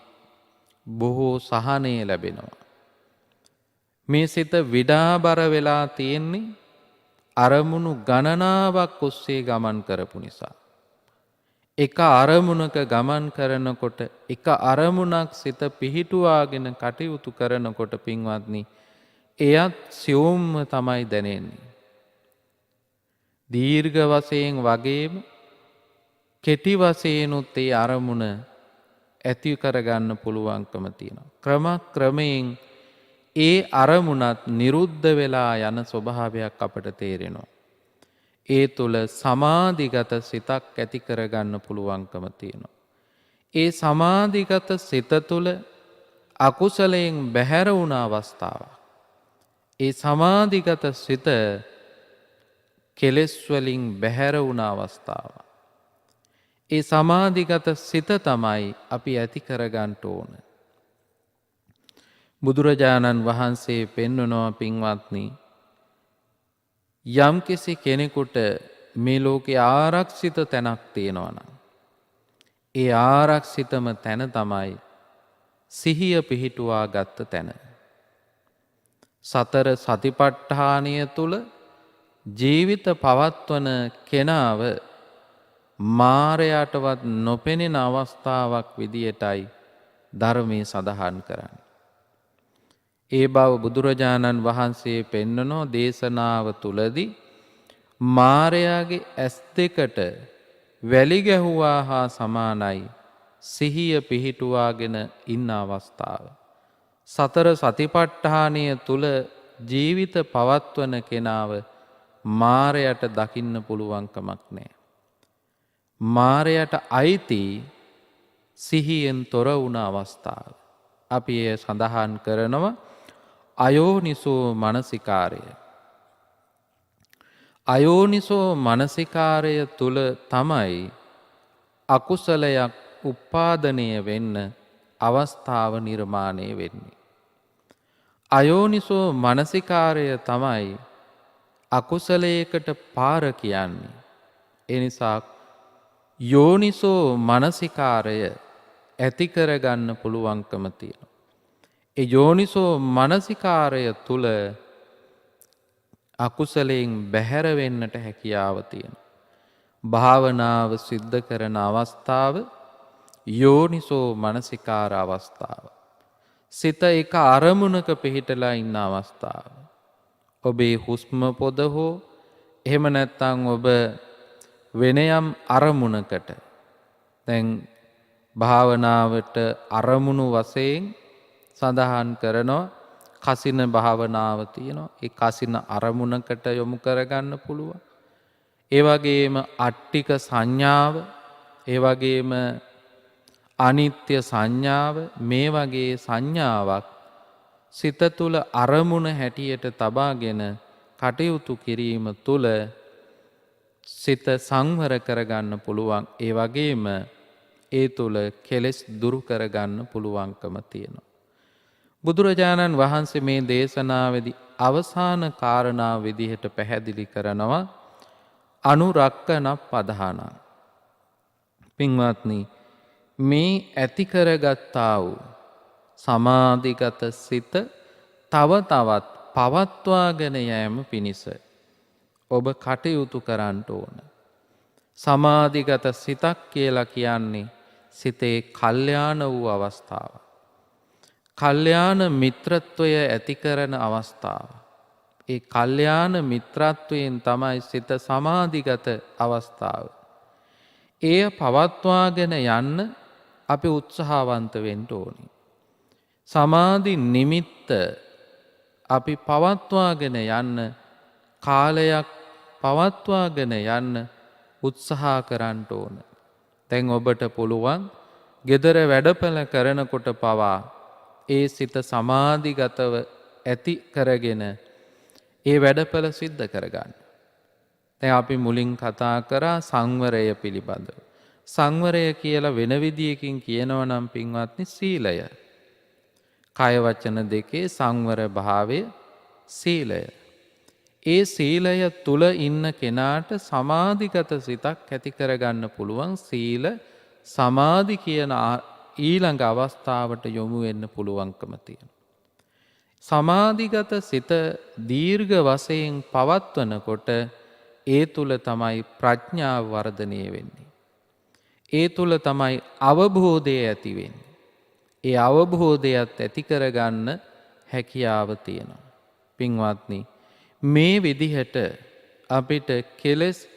බොහෝ සහනය ලැබෙනවා. මේ සිත විඩාබර වෙලා තියෙන්නේ අරමුණු ගණනාවක් ඔස්සේ ගමන් කරපු නිසා. එක අරමුණක ගමන් කරනකොට එක අරමුණක් සිත පිහිටුවාගෙන කටයුතු කරනකොට පින්වත්නි එයත් සියුම්ම තමයි දැනෙන්නේ. දීර්ඝ වශයෙන් වගේම කෙටි වශයෙන්ුත් ඒ අරමුණ ඇති කරගන්න පුළුවන්කම තියෙනවා. ක්‍රමයෙන් ඒ අරමුණත් නිරුද්ධ වෙලා යන ස්වභාවයක් අපට තේරෙනවා. ඒ තුළ සමාධිගත සිතක් ඇති කරගන්න පුළුවන්කම තියෙනවා. ඒ සමාධිගත සිත තුළ අකුසලයෙන් බැහැර වුණ අවස්ථාව. ඒ සමාධිගත සිත කෙලෙස් වලින් බැහැර වුණ අවස්ථාව. ඒ සමාධිගත සිත තමයි අපි ඇති කරගන්න ඕන. බුදුරජාණන් වහන්සේ පෙන්වනවා පින්වත්නි, යම්කිසි කෙනෙකුට මේ ලෝකේ ආරක්ෂිත තැනක් තියෙනවා නම් ඒ ආරක්ෂිතම තැන තමයි සිහිය පිහිටුවා ගත්ත තැන. සතර සතිපට්ඨානය තුල ජීවිත පවත්වන කෙනාව මාරයටවත් නොපෙනෙන අවස්ථාවක් විදියටයි ධර්මයේ සඳහන් කරන්නේ. ඒ බව බුදුරජාණන් වහන්සේ පෙන්වනෝ දේශනාව තුලදී මාරයාගේ ඇස් දෙකට වැලි ගැහුවා හා සමානයි සිහිය පිහිටුවාගෙන ඉන්න අවස්ථාව. සතර සතිපට්ඨානය තුල ජීවිත පවත්වන කෙනාව මාරයට දකින්න පුළුවන්කමක් නැහැ. මාරයට අයිති සිහියෙන් තොර වුණ අවස්ථාව. අපි එය සඳහන් කරනවා අයෝනිසෝ මනසිකාරය. අයෝනිසෝ මනසිකාරය තුල තමයි අකුසලයක් උපාදනය වෙන්න අවස්ථාව නිර්මාණය වෙන්නේ. අයෝනිසෝ මනසිකාරය තමයි අකුසලයකට පාර කියන්නේ. ඒ නිසා යෝනිසෝ මනසිකාරය ඇති කරගන්න පුළුවන්කම තියෙනවා. ඒ යෝනිසෝ මනසිකාරය තුල අකුසලයෙන් බැහැර වෙන්නට හැකියාව තියෙනවා. භාවනාව සිද්ධ කරන අවස්ථාව යෝනිසෝ මනසිකාර අවස්ථාව. සිත එක අරමුණක පිහිටලා ඉන්න අවස්ථාව. ඔබේ හුස්ම පොද හෝ එහෙම නැත්නම් ඔබ වෙන යම් අරමුණකට දැන් භාවනාවට අරමුණු වශයෙන් සඳහන් කරනවා කසින භාවනාව තියෙනවා. ඒ කසින අරමුණකට යොමු කරගන්න පුළුවන්. ඒ වගේම අට්ටික සංඥාව, ඒ වගේම අනිත්‍ය සංඥාව, මේ වගේ සංඥාවක් සිත තුළ අරමුණ හැටියට තබාගෙන කටයුතු කිරීම තුළ සිත සංවර කරගන්න පුළුවන්. ඒ වගේම ඒ තුළ කෙලෙස් දුරු කරගන්න පුළුවන්කම තියෙනවා. බුදුරජාණන් වහන්සේ මේ දේශනාවේදී අවසාන කාරණා විදිහට පැහැදිලි කරනවා අනුරක්කන පදහාන. පින්වත්නි, මේ ඇති කරගත්තා වූ සමාධිගත සිත තව තවත් පවත්වාගෙන යෑම පිණිස ඔබ කටයුතු කරන්න ඕන. සමාධිගත සිතක් කියලා කියන්නේ සිතේ කල්යාණ වූ අවස්ථාව. කල්යාණ මිත්‍රත්වය ඇති කරන අවස්ථාව. ඒ කල්යාණ මිත්‍රත්වයෙන් තමයි සිත සමාධිගත අවස්ථාව. එය පවත්වාගෙන යන්න අපි උත්සාහවන්ත වෙන්න ඕනි. සමාධි නිමිත්ත අපි පවත්වාගෙන යන්න කාලයක් පවත්වාගෙන යන්න උත්සාහ කරන්න ඕන. දැන් ඔබට පුළුවන් ගෙදර වැඩපළ කරනකොට පවා ඒ සිත සමාධිගතව ඇති කරගෙන ඒ වැඩපළ සිද්ධ කරගන්න. දැන් අපි මුලින් කතා කරා සංවරය පිළිබඳව. සංවරය කියලා වෙන විදියකින් කියනවා නම් පින්වත්නි සීලය. කය වචන දෙකේ සංවර භාවය සීලය. ඒ සීලය තුල ඉන්න කෙනාට සමාධිගත සිතක් ඇති කරගන්න පුළුවන්. සීල සමාධි කියන ඊළඟ අවස්ථාවට යොමු වෙන්න පුළුවන්කම තියෙනවා. සමාධිගත සිත දීර්ඝ වශයෙන් පවත්වනකොට ඒ තුල තමයි ප්‍රඥාව වර්ධනය වෙන්නේ. ඒ තුල තමයි අවබෝධය ඇති වෙන්නේ. ඒ අවබෝධයත් ඇති කරගන්න හැකියාව තියෙනවා. පින්වත්නි, මේ විදිහට අපිට කෙලෙස්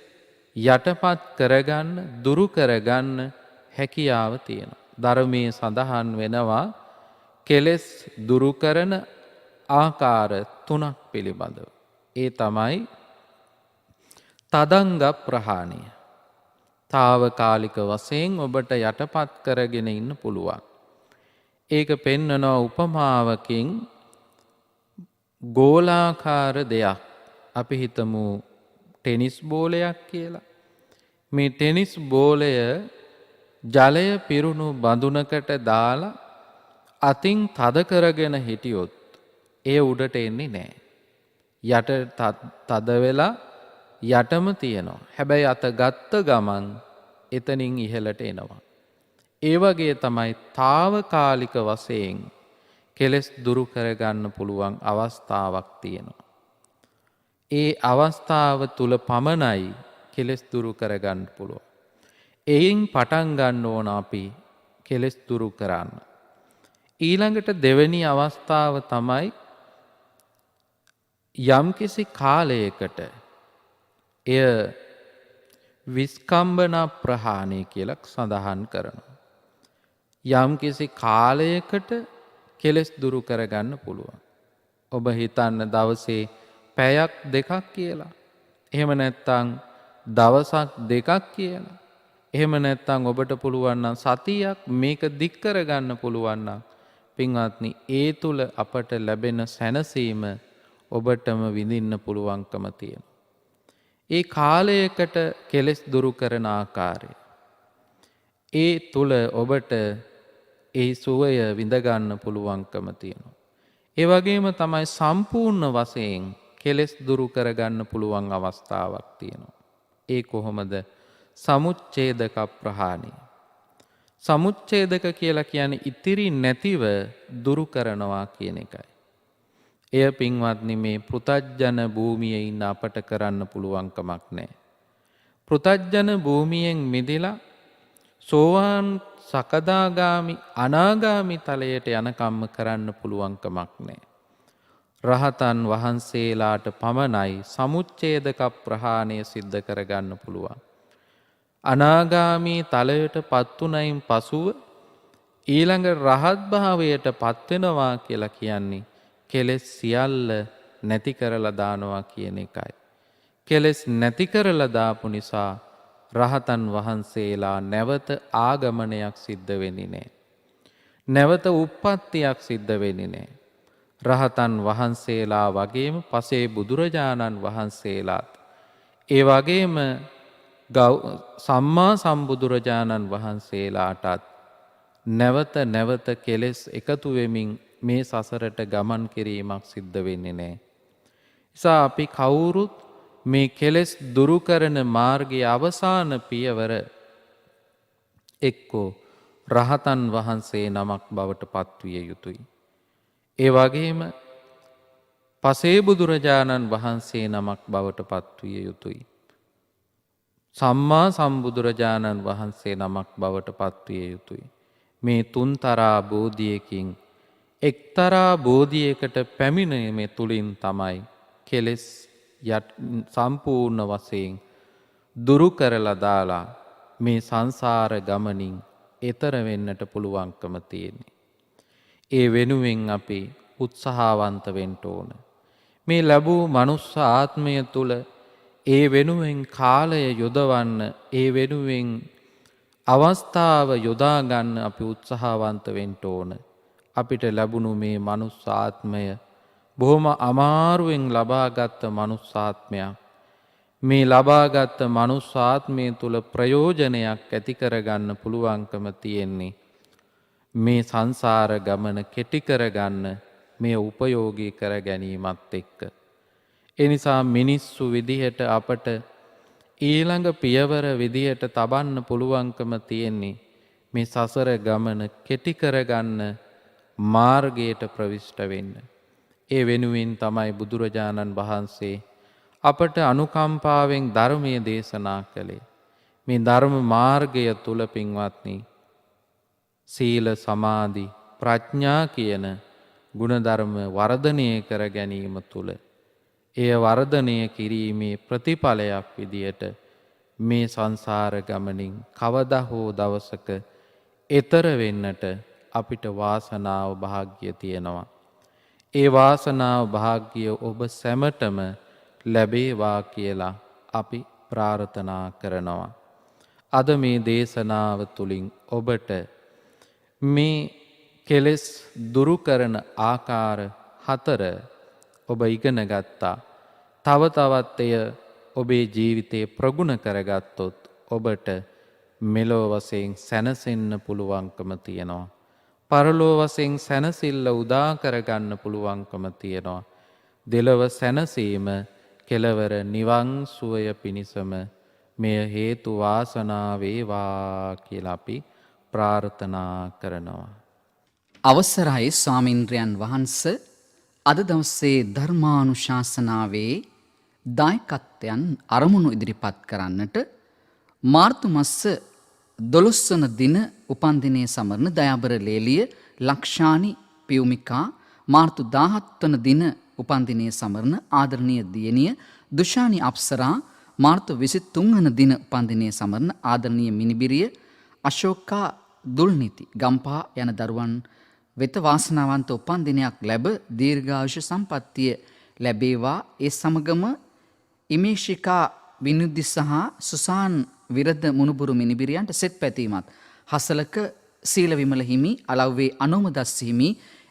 යටපත් කරගන්න, දුරු කරගන්න හැකියාව තියෙනවා. ධර්මයේ සඳහන් වෙනවා කෙලෙස් දුරු කරන ආකාර 3ක් පිළිබඳව. ඒ තමයි තදංග ප්‍රහාණය. තාවකාලික වශයෙන් ඔබට යටපත් කරගෙන ඉන්න පුළුවන්. ඒක පෙන්නනවා උපමාවකින් ගෝලාකාර දෙයක්. අපි හිතමු ටෙනිස් බෝලයක් කියලා. මේ ටෙනිස් බෝලය ජලය පිරුණු බඳුනකට දාලා අතින් තද කරගෙන හිටියොත් ඒ උඩට එන්නේ නෑ. යට තද වෙලා යටම තියෙනවා. හැබැයි අත ගත්ත ගමන් එතනින් ඉහළට එනවා. ඒ වගේ තමයි తాවකාලික වශයෙන් කෙලෙස් දුරු කරගන්න පුළුවන් අවස්ථාවක් තියෙනවා. ඒ අවස්ථාව තුල පමණයි කෙලෙස් දුරු කරගන්න පුළුවන්. එයින් පටන් ගන්න ඕන අපි කෙලෙස් දුරු කරන්න. ඊළඟට දෙවෙනි අවස්ථාව තමයි යම්කිසි කාලයකට එය විස්කම්බන ප්‍රහාණය කියලා සඳහන් කරනවා. යම්කිසි කාලයකට කෙලෙස් දුරු කරගන්න පුළුවන්. ඔබ හිතන්න දවසේ පැයක් දෙකක් කියලා. එහෙම නැත්නම් දවසක් දෙකක් කියලා. එහෙම නැත්නම් ඔබට පුළුවන් නම් සතියක් මේක දික් කරගන්න පුළුවන් නම් පින්වත්නි ඒ තුල අපට ලැබෙන සැනසීම ඔබටම විඳින්න පුළුවන්කම තියෙනවා. ඒ කාලයකට කෙලෙස් දුරු කරන ආකාරය. ඒ තුල ඔබට ඒ සුවය විඳ ගන්න පුළුවන්කම තියෙනවා. ඒ වගේම තමයි සම්පූර්ණ වශයෙන් කෙලෙස් දුරු කරගන්න පුළුවන් අවස්ථාවක් තියෙනවා. ඒ කොහොමද? සමුච්ඡේදක ප්‍රහාණය. සමුච්ඡේදක කියලා කියන්නේ ඉතිරි නැතිව දුරු කරනවා කියන එකයි. එය පින්වත්නි මේ පෘතජ්ජන භූමියේ ඉන්න අපට කරන්න පුළුවන් කමක් නැහැ. පෘතජ්ජන භූමියෙන් මිදලා සෝවාන් සකදාගාමි අනාගාමි තලයට යනකම්ම කරන්න පුළුවන් කමක් නැහැ. රහතන් වහන්සේලාට පමණයි සමුච්ඡේදක ප්‍රහාණය සිද්ධ කරගන්න පුළුවන්. අනාගාමී තලයට පත්ුණයින් පසුව ඊළඟ රහත් භාවයට පත්වෙනවා කියලා කියන්නේ කෙලෙස් සියල්ල නැති කරලා දානවා කියන එකයි. කෙලෙස් නැති කරලා දාපු නිසා රහතන් වහන්සේලා නැවත ආගමනයක් සිද්ධ වෙන්නේ නැහැ. නැවත උප්පත්තියක් සිද්ධ වෙන්නේ නැහැ. රහතන් වහන්සේලා වගේම පසේ බුදුරජාණන් වහන්සේලාත් ඒ වගේම සම්මා සම්බුදුරජාණන් වහන්සේලාටත් නැවත නැවත කෙලෙස් එකතු වෙමින් මේ සසරට ගමන් කිරීමක් සිද්ධ වෙන්නේ නැහැ. නිසා අපි කවුරුත් මේ කෙලෙස් දුරු කරන මාර්ගයේ අවසාන පියවර එක්කෝ රහතන් වහන්සේ නමක් බවට පත්විය යුතුයි. ඒ වගේම පසේ බුදුරජාණන් වහන්සේ නමක් බවට පත්විය යුතුයි. සම්මා සම්බුදුරජාණන් වහන්සේ නමක් බවට පත්විය යුතුයි. මේ තුන්තරා බෝධියකින් එක්තරා බෝධියකට පැමිණීම තුලින් තමයි කෙලෙස් සම්පූර්ණ වශයෙන් දුරු කරලා දාලා මේ සංසාර ගමනින් එතර වෙන්නට පුළුවන්කම තියෙන්නේ. ඒ වෙනුවෙන් අපි උත්සාහවන්ත වෙන්න ඕන. මේ ලැබූ මනුස්ස ආත්මය තුල ඒ වෙනුවෙන් කාලය යොදවන්න, ඒ වෙනුවෙන් අවස්ථාව යොදා ගන්න අපි උත්සාහවන්ත වෙන්න ඕන. අපිට ලැබුණු මේ මනුස්ස ආත්මය බොහොම අමාරුවෙන් ලබාගත් මනුස්ස ආත්මයක්. මේ ලබාගත් මනුස්ස ආත්මය තුල ප්‍රයෝජනයක් ඇති කරගන්න පුළුවන්කම තියෙන්නේ මේ සංසාර ගමන කෙටි කරගන්න, මේ උපයෝගී කර ගැනීමත් එක්ක. ඒ නිසා මිනිස්සු විදිහට අපට ඊළඟ පියවර විදිහට තබන්න පුළුවන්කම තියෙන්නේ මේ සසර ගමන කෙටි කරගන්න මාර්ගයට ප්‍රවිෂ්ඨ වෙන්න. ඒ වෙනුවෙන් තමයි බුදුරජාණන් වහන්සේ අපට අනුකම්පාවෙන් ධර්මයේ දේශනා කළේ. මේ ධර්ම මාර්ගය තුල පින්වත්නි සීල සමාධි ප්‍රඥා කියන ගුණධර්ම වර්ධනය කර ගැනීම තුල එය වර්ධනය කිරීමේ ප්‍රතිඵලයක් විදියට මේ සංසාර ගමනින් කවදා හෝ දවසක එතර වෙන්නට අපිට වාසනාව භාග්‍ය තියෙනවා. ඒ වාසනාව භාග්‍ය ඔබ සැමටම ලැබේවා කියලා අපි ප්‍රාර්ථනා කරනවා. අද මේ දේශනාව තුළින් ඔබට මේ කෙලෙස් දුරු කරන ආකාර 4 ඔබ ඉගෙන ගත්තා. තව තවත් එය ඔබේ ජීවිතයේ ප්‍රගුණ කරගත්තොත් ඔබට මෙලොව වශයෙන් සැනසෙන්න පුළුවන්කම තියෙනවා. පරලොව වශයෙන් සැනසෙල්ල උදා කරගන්න පුළුවන්කම තියෙනවා. දෙලොව සැනසීම කෙලවර නිවන් සුවය පිණිසම මෙය හේතු වාසනා වේවා කියලා අපි ප්‍රාර්ථනා කරනවා. අවසරයි ස්වාමින්ද්‍රයන් වහන්ස, අද දවසේ ධර්මානුශාසනාවේ දායකත්වයන් අරමුණු ඉදිරිපත් කරන්නට මාර්තු මස 12 වන දින උපන්දිනය සමරන දයාබර ලේලිය ලක්ෂානි පියුමිකා, මාර්තු 17 වන දින උපන්දිනය සමරන ආදරණීය දියණිය දුෂානි අප්සරා, මාර්තු 23 වන දින උපන්දිනය සමරන ආදරණීය මිනිබිරිය අශෝකා දුල්නිති ගම්පා යන දරුවන් වෙත වාසනාවන්ත උපන්දිනයක් ලැබ දීර්ඝායුෂ සම්පන්නිය ලැබේවා. ඒ සමගම ඉමේෂිකා විනුද්දි සහ සුසාන් විරද මුණුබුරු මිනිබිරියන්ට සෙත් පැතීමත්, හසලක සීල විමල හිමි, අලව්වේ අනෝමදස් හිමි,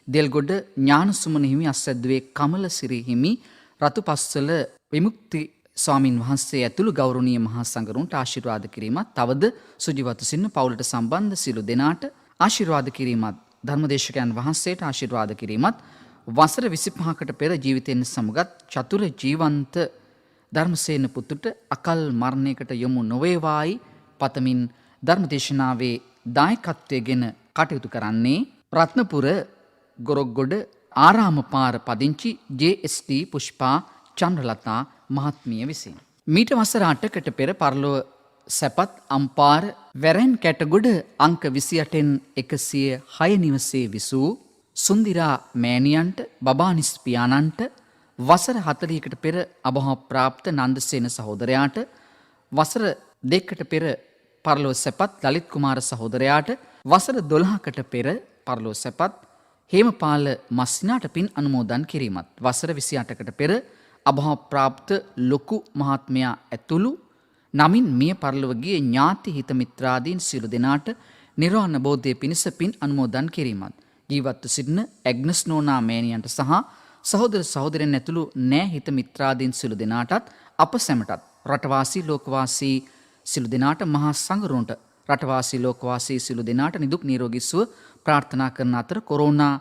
දෙල්ගොඩ ඥානසුමන හිමි, අස්සද්දුවේ කමලසිරි හිමි, රතුපස්වල විමුක්ති ස්වාමින් වහන්සේ ඇතුළු ගෞරවනීය මහා සංඝරුන්ට ආශිර්වාද කිරීමත්, තවද සුජීවතු සින්න පවුලට සම්බන්ධ සියලු දෙනාට ආශිර්වාද කිරීමත්, ධර්මදේශකයන් වහන්සේට ආශිර්වාද කිරීමත්, වසර 25කට පෙර ජීවිතයෙන් සමුගත් චතුර ජීවන්ත ධර්මසේන පුතුට අකල් මරණයකට යොමු නොවේවායි පතමින් ධර්මදේශනාවේ දායකත්වයෙන් කටයුතු කරන්නේ රත්නපුර ගොරොක්ගොඩ ආරාම පාර පදිංචි JST පුෂ්පා චන්ද්‍රලතා මහත්මිය විසින්. මීට වසර 8කට පෙර පරලොව සැපත් අම්පාර වැරැන් කැටගොඩ අංක 28න් 106 නිවසේ විසූ සුන්දිරා මෑණියන්ට, බබානිස් පියාණන්ට, වසර 40කට පෙර අභාව ප්‍රාප්ත නන්දසේන සහෝදරයාට, වසර 2කට පෙර පරලොව සැපත් ලලිත් කුමාර සහෝදරයාට, වසර 12කට පෙර පරලොව සැපත් හේමපාල මස්සිනාට පින් අනුමෝදන් කිරීමත්, වසර 28කට පෙර අභාව ප්‍රාප්ත ලොකු මහත්මයා ඇතුළු නමින් මිය පරලොව ගිය ඥාති හිත මිත්‍රාදීන් සියලු දෙනාට නිර්වාණ බෝධිය පිණිස පින් අනුමෝදන් කිරීමත්, ජීවත්ව සිටින ඇග්නස් නෝනා මෑණියන්ට සහ සහෝදර සහෝදරයන් ඇතුළු නෑ හිත මිත්‍රාදීන් සියලු දෙනාටත්, අප සැමටත්, රටවාසී ලෝකවාසී සියලු දෙනාට, මහා සංඝරුන්ට, රටවාසී ලෝකවාසී සියලු දෙනාට නිදුක් නිරෝගී සුව ප්‍රාර්ථනා කරන අතර කොරෝනා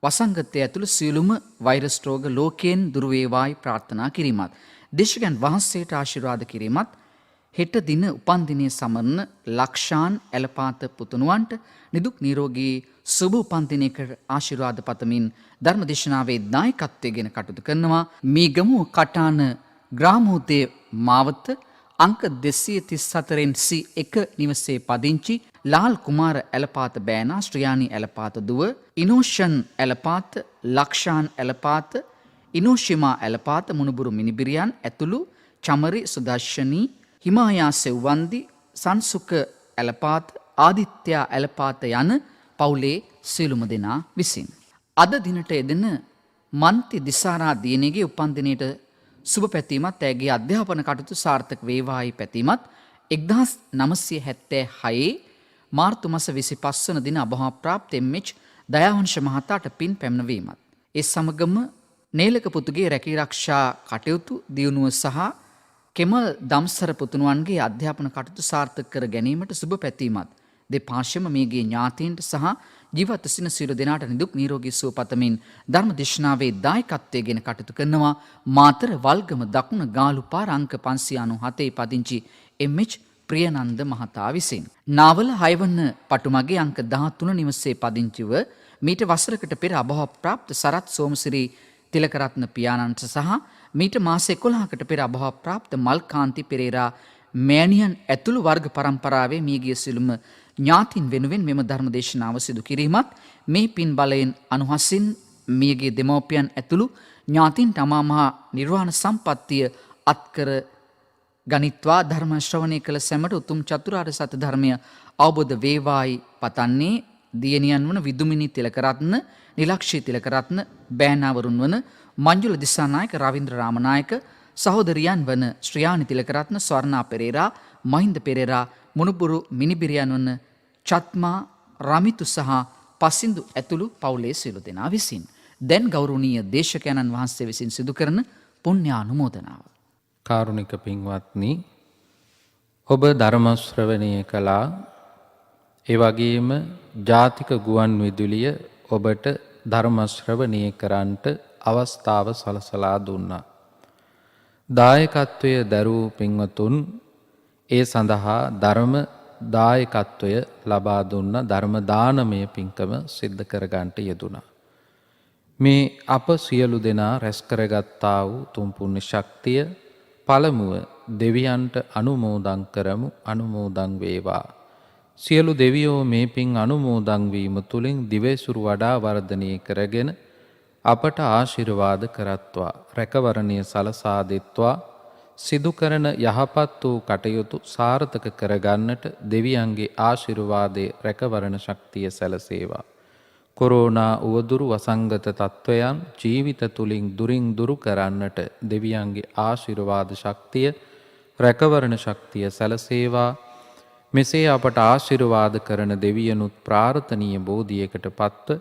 වසංගතය ඇතුළු සියලුම වෛරස් රෝග ලෝකයෙන් දුර වේවායි ප්‍රාර්ථනා කිරීමත්, දේශකයන් වහන්සේට ආශිර්වාද කිරීමත්, හෙට දින උපන්දිනය සමරන ලක්ෂාන් ඇලපාත පුතුණුවන්ට නිදුක් නිරෝගී සුබ උපන්දිනයකට ආශිර්වාද පතමින් ධර්මදේශනාවේ දායකත්වයෙන් කටයුතු කරනවා මීගමු කටාන ග්‍රාමෝදය මාවත අංක 234න් C1 නිවසේ පදිංචි ලාල් කුමාර ඇලපාත බෑනා, ශ්‍රියානි ඇලපාත දුව, ඉනෝෂන් ඇලපාත, ලක්ෂාන් ඇලපාත, ඉනෝෂිමා ඇලපාත මුණුබුරු මිනිබිරියන් ඇතුළු චමරි සුදර්ශනී, හිමායා සෙව්වන්දි, සංසුක ඇලපාත, ආදිත්‍යා ඇලපාත යන පවුලේ සියලුම දෙනා විසින් අද දිනට යෙදෙන මන්ති දිසාරා දියණියගේ උපන්දිනයට සුබ පැතීමත්, ඇගේ අධ්‍යාපන කටයුතු සාර්ථක වේවායි පැතීමත්, 1976 මාර්තු මාස 25 වන දින අභාව ප්‍රාප්ත MH දයාවංශ මහතාට පින් පැමිණවීමත්, ඒ සමගම නේලක පුතුගේ රැකී ආරක්ෂා කටයුතු දියුණුව සහ කෙමල් දම්සර පුතුණුවන්ගේ අධ්‍යාපන කටයුතු සාර්ථක කර ගැනීමට සුබ පැතීමත්, දෙපාර්ශ්වම මේගේ ඥාතීන්ට සහ ජීවත් සිටින සියලු දෙනාට නිදුක් නිරෝගී සුව පතමින් ධර්මදේශනාවේ දායකත්වයෙන් කටයුතු කරනවා මාතර වල්ගම දකුණ ගාලු පාර අංක 597 පදිංචි MH ප්‍රියනන්ද මහතා විසින්. නාවල 6 වන පටුමගේ අංක 13 නිවසේ පදිංචිව මීට වසරකට පෙර අභාව ප්‍රාප්ත සරත් සෝමසිරි තිලකරත්න පියාණන්ට සහ මීට මාස 11කට පෙර අභාව ප්‍රාප්ත මල්කාන්ති පෙරේරා මෑණියන් ඇතුළු වර්ග පරම්පරාවේ මියගිය සිළුම ඥාතින් වෙනුවෙන් මෙම ධර්මදේශනාව සිදු කිරීමත්, මේ පින් බලයෙන් අනුහසින් මියගිය දෙමව්පියන් ඇතුළු ඥාතින්ට අමා මහ නිර්වාණ සම්පත්තිය අත්කර ගනිත්වා ධර්ම ශ්‍රවණය කළ සැමට උතුම් චතුරාර්ය සත්‍ය ධර්මය අවබෝධ වේවායි පතන්නේ දියණියන් වන විදුමිනි තිලකරත්න, නිලක්ෂී තිලකරත්න, බෑනාවරුන් වන මංජුල දිසානායක, රවින්ද්‍ර රාමනායක, සහෝදරියන් වන ශ්‍රියානි තිලකරත්න, ස්වර්ණා පෙරේරා, මහින්ද පෙරේරා, මුණුපුරු මිනිබිරියන් වන චත්මා, රමිතු සහ පසින්දු ඇතුළු පවුලේ සියලු දෙනා විසින් දැන් ගෞරවනීය දේශකයන්න් වහන්සේ විසින් සිදු කරන පුණ්‍යානුමෝදනාව. කාරුණික පින්වත්නි, ඔබ ධර්ම ශ්‍රවණය කළා. ඒ වගේම ජාතික ගුවන් විදුලිය ඔබට ධර්ම ශ්‍රවණය කරන්නට අවස්ථාව සලසලා දුන්නා. දායකත්වය දරූ පින්වතුන් ඒ සඳහා ධර්ම දායකත්වය ලබා දුන්න ධර්ම දානමය පින්කම සිද්ධ කරගන්නට යෙදුණා. මේ අප සියලු දෙනා රැස් කරගත්තා වූ තුන් පුණ්‍ය ශක්තිය පළමුව දෙවියන්ට අනුමෝදන් කරමු. අනුමෝදන් වේවා. සියලු දෙවියෝ මේ පින් අනුමෝදන් වීම තුලින් දිවයිසුරු වඩා වර්ධනය කරගෙන අපට ආශිර්වාද කරත්වා. රැකවරණය සලසා දෙත්වා. සිදු කරන යහපත් වූ කටයුතු සාර්ථක කරගන්නට දෙවියන්ගේ ආශිර්වාදයේ රැකවරණ ශක්තිය සැලසේවා. කොරෝනා උවදුරු වසංගත තත්ත්වයන් ජීවිත තුලින් දුරින් දුරු කරන්නට දෙවියන්ගේ ආශිර්වාද ශක්තිය රැකවරණ ශක්තිය සැලසේවා. මෙසේ අපට ආශිර්වාද කරන දෙවියනුත් ප්‍රාර්ථනීය බෝධියකට පත්ව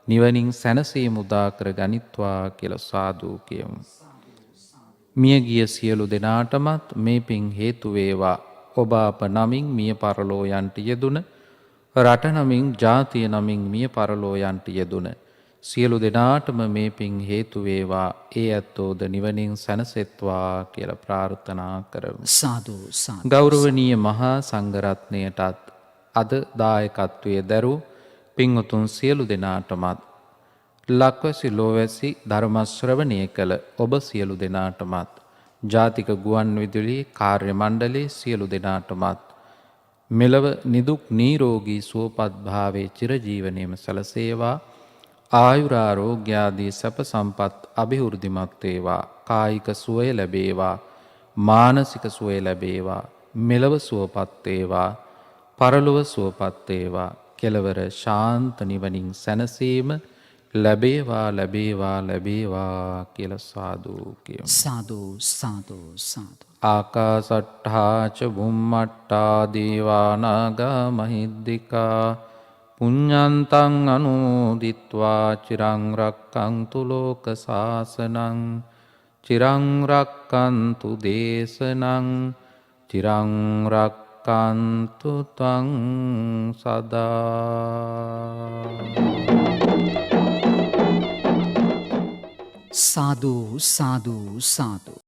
නිවනින් සැනසීම උදා කර ගනිත්වා කියලා සාදු කියමු. මියගිය සියලු දෙනාටමත් මේ පින් හේතු වේවා. ඔබ අප නමින් මිය පරලෝ යන්ට යෙදුන, රට නමින් ජාතිය නමින් මිය පරලෝ යන්ට යෙදුන සියලු දෙනාටම මේ පින් හේතු වේවා. ඒ ඇත්තෝද නිවනින් සැනසෙත්වා කියලා ප්‍රාර්ථනා කරමු. සාදු සාදු. ගෞරවනීය මහා සංඝරත්නයටත් අද දායකත්වයේ දරූ පින්වතුන් සියලු දෙනාටමත් ලක්වැසි ලෝවැසි ධර්ම ශ්‍රවණය කළ ඔබ සියලු දෙනාටමත් ජාතික ගුවන් විදුලි කාර්ය මණ්ඩලයේ සියලු දෙනාටමත් මෙලව නිදුක් නිරෝගී සුවපත් භාවයේ චිරජීවනයේම සැලසේවා. ආයුරාරෝග්‍ය ආදී සැප සම්පත් අභිවෘද්ධිමත් වේවා. කායික සුවය ලැබේවා. මානසික සුවය ලැබේවා. මෙලව සුවපත් වේවා. පරලොව සුවපත් වේවා. කෙලවර ශාන්ත නිවනින් සැනසීම ලැබේවා ලැබේවා ලැබේවා කියලා සාදු කියමු. සාදු සාදු සාදු. ආකාසට්ඨා ච බුම්මට්ඨා දේවා නාග මහිද්దికා පුඤ්ඤන්තං අනුමෝදිත්වා චිරං රක්ඛන්තු ලෝක සාසනං චිරං රක්ඛන්තු දේශනං චිරං රක්ඛන්තු ත්වං සදා. සාදු සාදු සාදු.